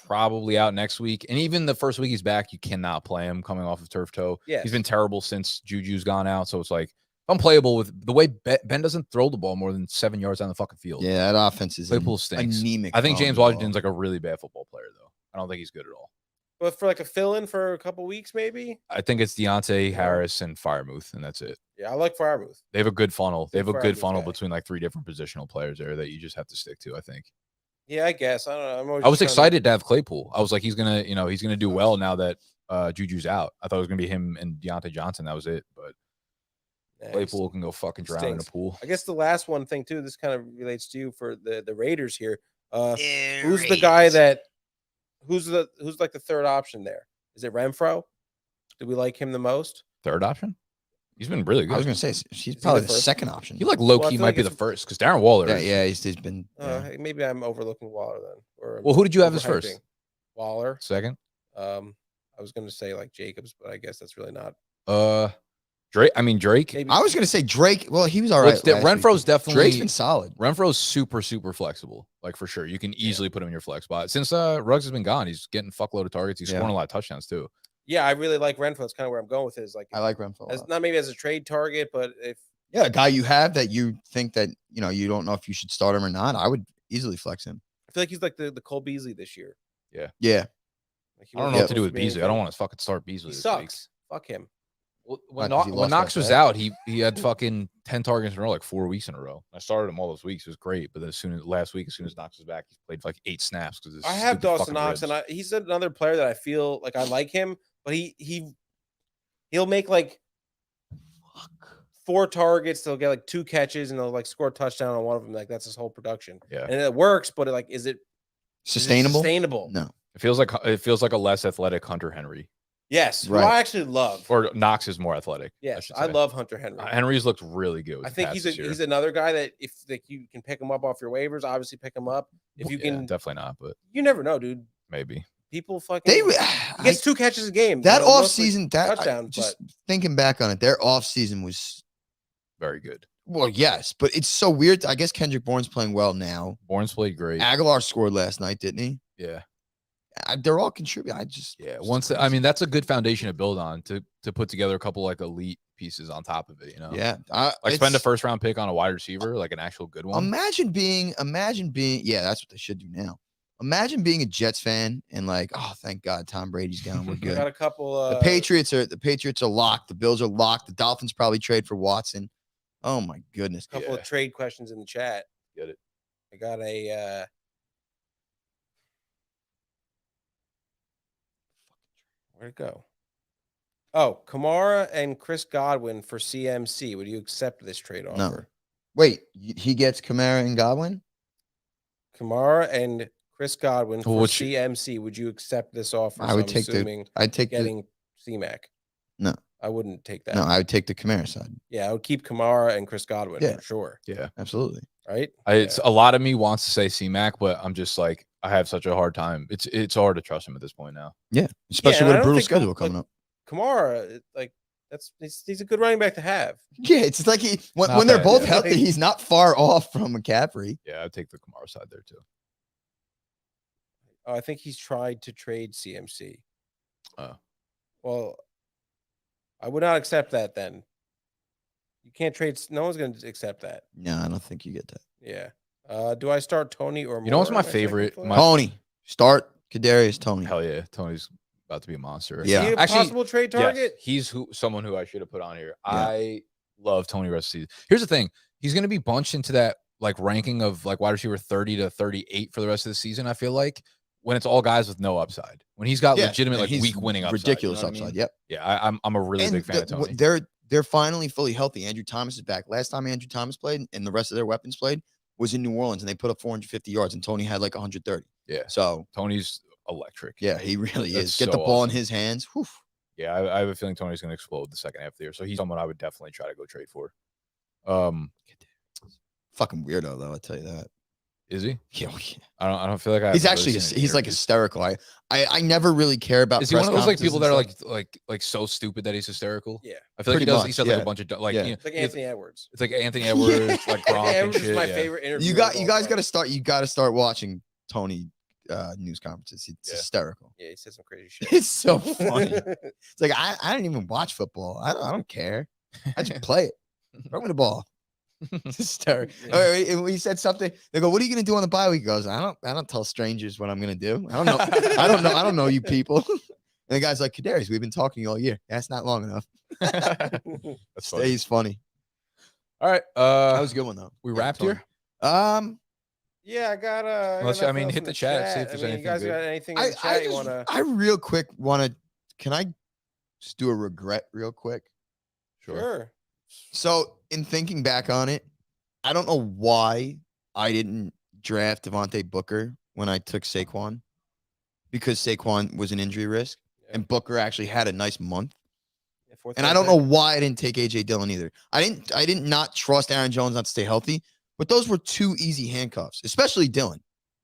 Speaker 2: Probably out next week. And even the first week he's back, you cannot play him coming off of turf toe.
Speaker 1: Yeah.
Speaker 2: He's been terrible since Juju's gone out. So it's like unplayable with the way Ben doesn't throw the ball more than 7 yards down the fucking field.
Speaker 3: Yeah, that offense is
Speaker 2: Claypool stinks.
Speaker 3: anemic.
Speaker 2: I think
Speaker 3: throwing
Speaker 2: James
Speaker 3: the ball.
Speaker 2: Washington's like a really bad football player, though. I don't think he's good at all.
Speaker 1: But for like a fill-in for a couple weeks, maybe.
Speaker 2: I think it's Deontay Harris and Firemouth, and that's it.
Speaker 1: Yeah, I like Firemouth.
Speaker 2: They have a good funnel. They have a
Speaker 1: Big
Speaker 2: good
Speaker 1: Freiermuth
Speaker 2: funnel
Speaker 1: guy.
Speaker 2: between like 3 different positional players there that you just have to stick to, I think.
Speaker 1: Yeah, I guess. I don't know. I'm always
Speaker 2: I was
Speaker 1: just trying
Speaker 2: excited to have Claypool. I was like, he's gonna do well now that Juju's out. I thought it was gonna be him and Deontay Johnson. That was it. But
Speaker 1: to-
Speaker 2: Claypool can go fucking drown in a
Speaker 1: stinks.
Speaker 2: pool.
Speaker 1: I guess the last one thing too. This kind of relates to you for the Raiders here. Who's the guy that? Who's like the third option there? Is it Renfro? Do we like him the most?
Speaker 2: Third option? He's been really
Speaker 3: I was
Speaker 2: good.
Speaker 3: gonna say he's
Speaker 1: he
Speaker 3: probably
Speaker 1: the
Speaker 3: the
Speaker 1: first?
Speaker 3: second option.
Speaker 2: He like low
Speaker 1: Well, I
Speaker 2: key
Speaker 1: feel
Speaker 2: might
Speaker 1: like
Speaker 2: be the
Speaker 1: it's-
Speaker 2: first because Darren Waller.
Speaker 3: yeah, he's been. Yeah.
Speaker 1: Maybe I'm overlooking Waller then. Or
Speaker 2: Well, who did you have as
Speaker 1: overhyping.
Speaker 2: first?
Speaker 1: Waller.
Speaker 2: Second.
Speaker 1: I was going to say like Jacobs, but I guess that's really not.
Speaker 2: Drake. I mean Drake.
Speaker 1: Maybe
Speaker 3: I was gonna say Drake. Well, he was all
Speaker 2: Well,
Speaker 3: right.
Speaker 2: it's
Speaker 3: last week.
Speaker 2: Renfro's definitely
Speaker 3: Drake's been solid.
Speaker 2: Renfro's super flexible. Like for sure, you can easily put him in your flex spot. Since Ruggs has been gone, he's getting fuckload of targets. He's
Speaker 3: Yeah.
Speaker 2: scoring a lot of touchdowns too.
Speaker 1: Yeah, I really like Renfro. That's kind of where I'm going with it. Is like
Speaker 3: I like Renfro. a
Speaker 1: as
Speaker 3: lot.
Speaker 1: not maybe as a trade target, but if
Speaker 3: Yeah, a guy you have that you think that you don't know if you should start him or not. I would easily flex him.
Speaker 1: I feel like he's like the Cole Beasley this year.
Speaker 3: Yeah.
Speaker 1: Like, he
Speaker 2: I don't
Speaker 1: wasn't
Speaker 2: know what to
Speaker 1: supposed
Speaker 2: do with
Speaker 1: be
Speaker 2: Beasley. I don't
Speaker 1: anything.
Speaker 2: want to fucking start Beasley.
Speaker 1: He
Speaker 2: this
Speaker 1: sucks. Fuck him.
Speaker 2: Week.
Speaker 3: Why? 'Cause he
Speaker 2: When
Speaker 3: lost
Speaker 2: Knox
Speaker 3: that
Speaker 2: was
Speaker 3: bet?
Speaker 2: out, he had fucking 10 targets in a row, like 4 weeks in a row. I started him all those weeks. It was great. But then as soon as Knox was back, he played like 8 snaps because
Speaker 1: I have Dawson Knox, and he's another player that I feel like I like him, but he'll make like 4 targets. They'll get like 2 catches, and they'll like score a touchdown on one of them. Like that's his whole production.
Speaker 2: Yeah,
Speaker 1: and it works, but is it
Speaker 3: Sustainable?
Speaker 1: Sustainable?
Speaker 3: No.
Speaker 2: it feels like a less athletic Hunter Henry.
Speaker 1: Yes, who
Speaker 3: Right.
Speaker 1: I actually love.
Speaker 2: Or Knox is more athletic.
Speaker 1: Yes,
Speaker 2: should
Speaker 1: I
Speaker 2: say.
Speaker 1: love Hunter Henry.
Speaker 2: Henry's looked really good. With
Speaker 1: I
Speaker 2: the
Speaker 1: think
Speaker 2: pass
Speaker 1: he's
Speaker 2: this year.
Speaker 1: he's another guy that if like you can pick him up off your waivers, obviously pick him up. If you
Speaker 2: Yeah,
Speaker 1: can,
Speaker 2: definitely not, but
Speaker 1: you never know, dude.
Speaker 2: maybe.
Speaker 1: People fucking
Speaker 3: They
Speaker 1: he gets 2 catches a game.
Speaker 3: that
Speaker 1: you know,
Speaker 3: off
Speaker 1: mostly
Speaker 3: season, that
Speaker 1: touchdowns,
Speaker 3: just thinking back on it, their off season was
Speaker 2: Very good.
Speaker 3: well, yes, but it's so weird. I guess Kendrick Bourne's playing well now.
Speaker 2: Bourne's played great.
Speaker 3: Aguilar scored last night, didn't he?
Speaker 2: Yeah.
Speaker 3: They're all contributing.
Speaker 2: Yeah. I mean, that's a good foundation to build on to put together a couple like elite pieces on top of it, you know?
Speaker 3: Yeah.
Speaker 2: Like spend a first round pick on a wide receiver, like an actual good one.
Speaker 3: Imagine being, yeah, that's what they should do now. Imagine being a Jets fan and like, oh, thank God Tom Brady's gone. We're
Speaker 1: I
Speaker 3: good.
Speaker 1: got a couple.
Speaker 3: The Patriots are locked. The Bills are locked. The Dolphins probably trade for Watson. Oh my goodness.
Speaker 1: Couple of trade questions in the chat.
Speaker 2: Get it.
Speaker 1: I got a where'd it go? Oh, Kamara and Chris Godwin for CMC. Would you accept this trade offer?
Speaker 3: No. Wait, he gets Kamara and Godwin?
Speaker 1: Kamara and Chris Godwin for
Speaker 2: Well,
Speaker 1: CMC. Would you accept this offer?
Speaker 3: I would take I'd take
Speaker 1: getting C-Mac.
Speaker 3: No.
Speaker 1: I wouldn't take that.
Speaker 3: No, I would take the Kamara side.
Speaker 1: Yeah, I would keep Kamara and Chris Godwin for sure.
Speaker 2: Yeah,
Speaker 3: absolutely.
Speaker 1: Right?
Speaker 2: It's a lot of me wants to say C-Mac, but I'm just like, I have such a hard time. It's hard to trust him at this point now.
Speaker 3: Yeah, especially with a brutal schedule coming up.
Speaker 1: Kamara, like he's a good running back to have.
Speaker 3: Yeah, it's like when they're both healthy, he's not far off from McCaffrey.
Speaker 2: Yeah, I'd take the Kamara side there too.
Speaker 1: Oh, I think he's tried to trade CMC.
Speaker 2: Oh,
Speaker 1: well, I would not accept that. Then you can't trade. No one's going to accept that.
Speaker 3: No, I don't think you get that.
Speaker 1: Yeah. Do I start Tony or
Speaker 2: you know what's my favorite?
Speaker 3: Tony. Start Kadarius Tony.
Speaker 2: Hell yeah, Tony's about to be a monster.
Speaker 3: Yeah,
Speaker 1: is he a possible trade target.
Speaker 2: Yes, he's someone who I should have put on here.
Speaker 3: Yeah.
Speaker 2: I love Tony rest of the season. Here's the thing: he's going to be bunched into that like ranking of like wide receiver 30 to 38 for the rest of the season. I feel like when it's all guys with no upside. When he's got legitimate like week winning upside,
Speaker 3: ridiculous
Speaker 2: you know
Speaker 3: upside.
Speaker 2: I mean?
Speaker 3: Yep.
Speaker 2: Yeah, I'm a really big fan of Tony.
Speaker 3: They're finally fully healthy. Andrew Thomas is back. Last time Andrew Thomas played and the rest of their weapons played was in New Orleans, and they put up 450 yards, and Tony had like 130.
Speaker 2: Yeah.
Speaker 3: So
Speaker 2: Tony's electric.
Speaker 3: Yeah, he really is.
Speaker 2: That's
Speaker 3: Get the ball in his hands. Whew.
Speaker 2: Yeah, I have a feeling Tony's going to explode the second half of the year. So he's someone I would definitely try to go trade for.
Speaker 3: Fucking weirdo though, I'll tell you that.
Speaker 2: Is he?
Speaker 3: Yeah.
Speaker 2: I don't feel like
Speaker 3: he's actually he's like hysterical. I never really care about.
Speaker 2: Is he one of those like people that are like so stupid that he's hysterical?
Speaker 1: Yeah,
Speaker 2: I feel like he says like a bunch of like
Speaker 1: it's like Anthony Edwards.
Speaker 2: It's like Anthony Edwards, like Gronk and shit.
Speaker 1: My favorite interview.
Speaker 3: You guys got to start watching Tony news conferences. It's hysterical.
Speaker 1: Yeah, he says some crazy shit.
Speaker 3: It's so funny. It's like I don't even watch football. I don't care. I just play it. Throw me the ball. It's hysterical. Yeah. And we said something. They go, "What are you gonna do on the bye week?" He goes, I don't tell strangers what I'm gonna do. I don't know. I don't know you people." And the guy's like, "Kadarius, we've been talking all year. That's not long enough."
Speaker 2: That's funny.
Speaker 3: He's funny.
Speaker 2: All right.
Speaker 3: That was a good one though.
Speaker 2: We wrapped here.
Speaker 1: Yeah, I got
Speaker 2: I mean, hit the chat. See if there's anything.
Speaker 1: You guys got anything in the chat you want to?
Speaker 3: I real quick want to. Can I just do a regret real quick?
Speaker 1: Sure.
Speaker 3: So, in thinking back on it, I don't know why I didn't draft Devontae Booker when I took Saquon, because Saquon was an injury risk, and Booker actually had a nice month. And I don't know why I didn't take AJ Dillon either. I didn't not trust Aaron Jones not to stay healthy, but those were two easy handcuffs, especially Dillon.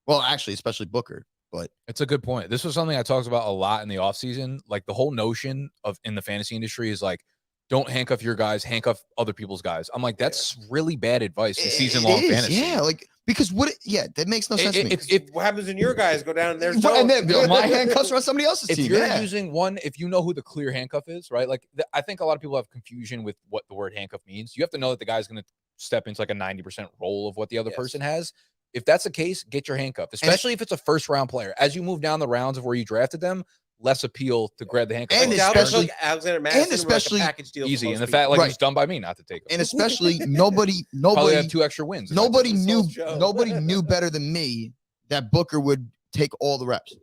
Speaker 3: Well, actually, especially Booker. But
Speaker 2: it's a good point. This was something I talked about a lot in the offseason. Like the whole notion of in the fantasy industry is like, don't handcuff your guys, handcuff other people's guys. I'm like, that's really bad advice in season-long fantasy.
Speaker 3: Yeah, like because that makes no sense to me.
Speaker 1: If what happens when your guys go down and there's
Speaker 3: and then my handcuffs are on somebody else's team.
Speaker 2: If you're using one, if you know who the clear handcuff is, right? Like I think a lot of people have confusion with what the word handcuff means. You have to know that the guy's going to step into like a 90% role of what the other person has. if that's the case, get your handcuff, especially if it's a first round player. As you move down the rounds of where you drafted them, less appeal to grab the handcuff.
Speaker 3: And
Speaker 1: Like,
Speaker 3: especially-
Speaker 1: Dalvin Cook, Alexander Madison,
Speaker 3: especially
Speaker 1: were like a package deal for
Speaker 2: easy.
Speaker 1: most
Speaker 2: And the
Speaker 1: people.
Speaker 2: fact, like,
Speaker 3: Right.
Speaker 2: it was done by me not to take them.
Speaker 3: And especially
Speaker 2: Probably
Speaker 3: nobody
Speaker 2: have 2 extra wins. if I
Speaker 3: nobody
Speaker 2: took them.
Speaker 3: knew
Speaker 1: This whole show.
Speaker 3: nobody knew better than me that Booker would take all the reps.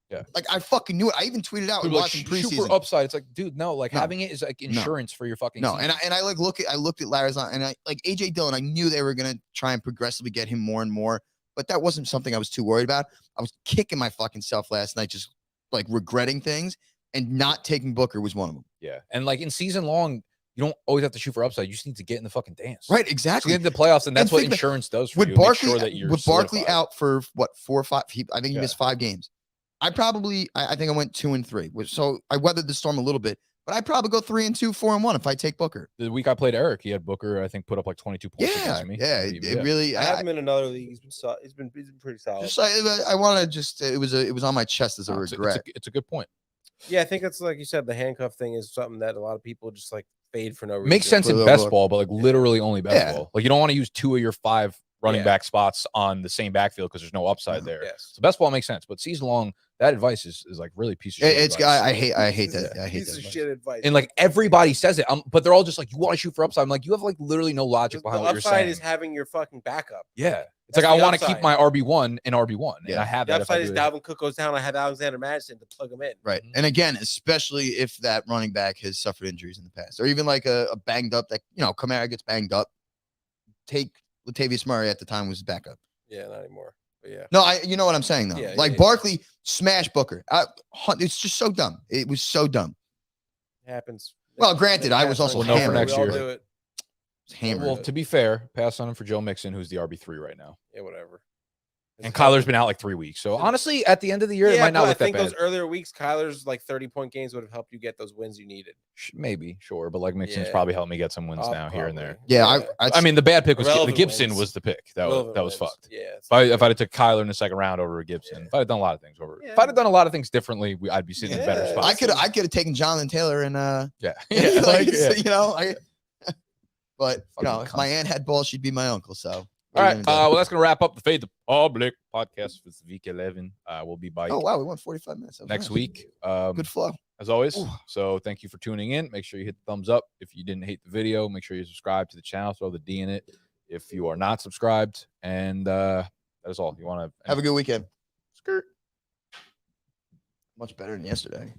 Speaker 2: Yeah.
Speaker 3: Like I fucking knew it. I even tweeted out
Speaker 2: People are like,
Speaker 3: watching
Speaker 2: shoot
Speaker 3: preseason.
Speaker 2: for upside. It's like, dude, no, like
Speaker 3: No.
Speaker 2: having it is like insurance for your fucking
Speaker 3: No,
Speaker 2: season.
Speaker 3: and I like I looked at Larry's line, and I like AJ Dillon. I knew they were gonna try and progressively get him more and more, but that wasn't something I was too worried about. I was kicking my fucking self last night, just like regretting things, and not taking Booker was one of them.
Speaker 2: Yeah. And like in season long, you don't always have to shoot for upside. You just need to get in the fucking dance.
Speaker 3: Right,
Speaker 2: So
Speaker 3: exactly.
Speaker 2: get into the playoffs, and that's
Speaker 3: And
Speaker 2: what
Speaker 3: think about-
Speaker 2: insurance does for
Speaker 3: With
Speaker 2: you. Make
Speaker 3: Barkley,
Speaker 2: sure that you're
Speaker 3: with Barkley
Speaker 2: solidified.
Speaker 3: out for what 4 or 5, I think he
Speaker 2: Yeah.
Speaker 3: missed 5 games. I think I went 2 and 3, so I weathered the storm a little bit. But I'd probably go 3 and 2, 4 and 1 if I take Booker.
Speaker 2: The week I played Eric, he had Booker, I think, put up like 22 points
Speaker 3: Yeah,
Speaker 2: against me.
Speaker 3: yeah, it really.
Speaker 1: I have him in another league. He's been pretty solid.
Speaker 3: Just I want to just it was on my chest as a
Speaker 2: No,
Speaker 3: regret.
Speaker 2: it's a good point.
Speaker 1: Yeah, I think it's like you said, the handcuff thing is something that a lot of people just like fade for no reason.
Speaker 2: Makes sense
Speaker 3: For
Speaker 2: in
Speaker 3: the
Speaker 2: best
Speaker 3: look.
Speaker 2: ball, but like literally only best
Speaker 3: Yeah.
Speaker 2: ball. Like you don't want to use 2 of your 5 running
Speaker 1: Yeah.
Speaker 2: back spots on the same backfield because there's no upside there.
Speaker 1: Yes.
Speaker 2: So best ball makes sense, but season long, that advice is like really piece of shit.
Speaker 3: It's
Speaker 2: advice.
Speaker 3: I hate that. I hate
Speaker 1: Piece
Speaker 3: that.
Speaker 1: of
Speaker 3: advice.
Speaker 1: shit advice.
Speaker 2: And like everybody says it, but they're all just like, you want to shoot for upside. I'm like, you have like literally no logic
Speaker 1: the
Speaker 2: behind what you're
Speaker 1: upside
Speaker 2: saying.
Speaker 1: is having your fucking backup.
Speaker 2: Yeah. It's
Speaker 1: That's
Speaker 2: like I
Speaker 1: the
Speaker 2: want to keep
Speaker 1: upside.
Speaker 2: my RB1 in RB1. And
Speaker 3: Yeah.
Speaker 2: I have
Speaker 1: The
Speaker 2: that. If I
Speaker 1: upside is
Speaker 2: do it.
Speaker 1: Dalvin Cook goes down. I have Alexander Madison to plug him in.
Speaker 3: Right.
Speaker 2: Mhm.
Speaker 3: And again, especially if that running back has suffered injuries in the past, or even like a banged up that Kamara gets banged up. Take Latavius Murray at the time was his backup.
Speaker 1: Yeah, not anymore. But yeah.
Speaker 3: No, you know what I'm saying though.
Speaker 1: Yeah,
Speaker 3: Like
Speaker 1: yeah.
Speaker 3: Barkley smashed Booker. It's just so dumb. It was so dumb.
Speaker 1: It happens.
Speaker 3: Well, granted, I was
Speaker 1: Pass
Speaker 3: also
Speaker 1: on
Speaker 2: We'll know for
Speaker 1: camera.
Speaker 2: next
Speaker 1: We all
Speaker 2: year.
Speaker 1: do it.
Speaker 3: It's hammered.
Speaker 2: Well, to be fair, pass on him for Joe Mixon, who's the RB3 right now.
Speaker 1: Yeah, whatever.
Speaker 2: And Kyler's been out like 3 weeks. So honestly, at the end of the year, it might not
Speaker 1: but
Speaker 2: look
Speaker 1: I think
Speaker 2: that bad.
Speaker 1: those earlier weeks, Kyler's like 30-point games would have helped you get those wins you needed.
Speaker 2: Maybe, sure. But like Mixon's
Speaker 1: Yeah.
Speaker 2: probably helped me get some wins now here and there.
Speaker 1: Probably.
Speaker 3: Yeah,
Speaker 2: I mean, the bad pick was
Speaker 1: Relevant
Speaker 2: Gibson
Speaker 1: wins.
Speaker 2: was the pick. That
Speaker 1: Relevant
Speaker 2: was
Speaker 1: wins.
Speaker 2: fucked.
Speaker 1: Yeah.
Speaker 2: If I had took Kyler in the second round over a Gibson,
Speaker 1: Yeah.
Speaker 2: if I had done a lot of things over,
Speaker 1: Yeah.
Speaker 2: if I'd have done a lot of things differently, I'd be sitting in a better
Speaker 1: Yeah.
Speaker 2: spot.
Speaker 3: I could have taken Jonathan Taylor and
Speaker 2: Yeah,
Speaker 3: like,
Speaker 2: yeah.
Speaker 3: but
Speaker 2: Fucking
Speaker 3: if my aunt had balls, she'd be my uncle. So
Speaker 2: All right. Well, that's gonna wrap up the Fade the Public podcast for week 11. We'll be back
Speaker 3: oh wow, we went 45 minutes. That was
Speaker 2: next
Speaker 3: nice.
Speaker 2: week.
Speaker 3: Good flow.
Speaker 2: As always.
Speaker 3: Ooh.
Speaker 2: So thank you for tuning in. Make sure you hit the thumbs up if you didn't hate the video. Make sure you subscribe to the channel. Throw the D in it if you are not subscribed. And that is all. You want to
Speaker 3: Have a good weekend. Skirt. Much better than yesterday.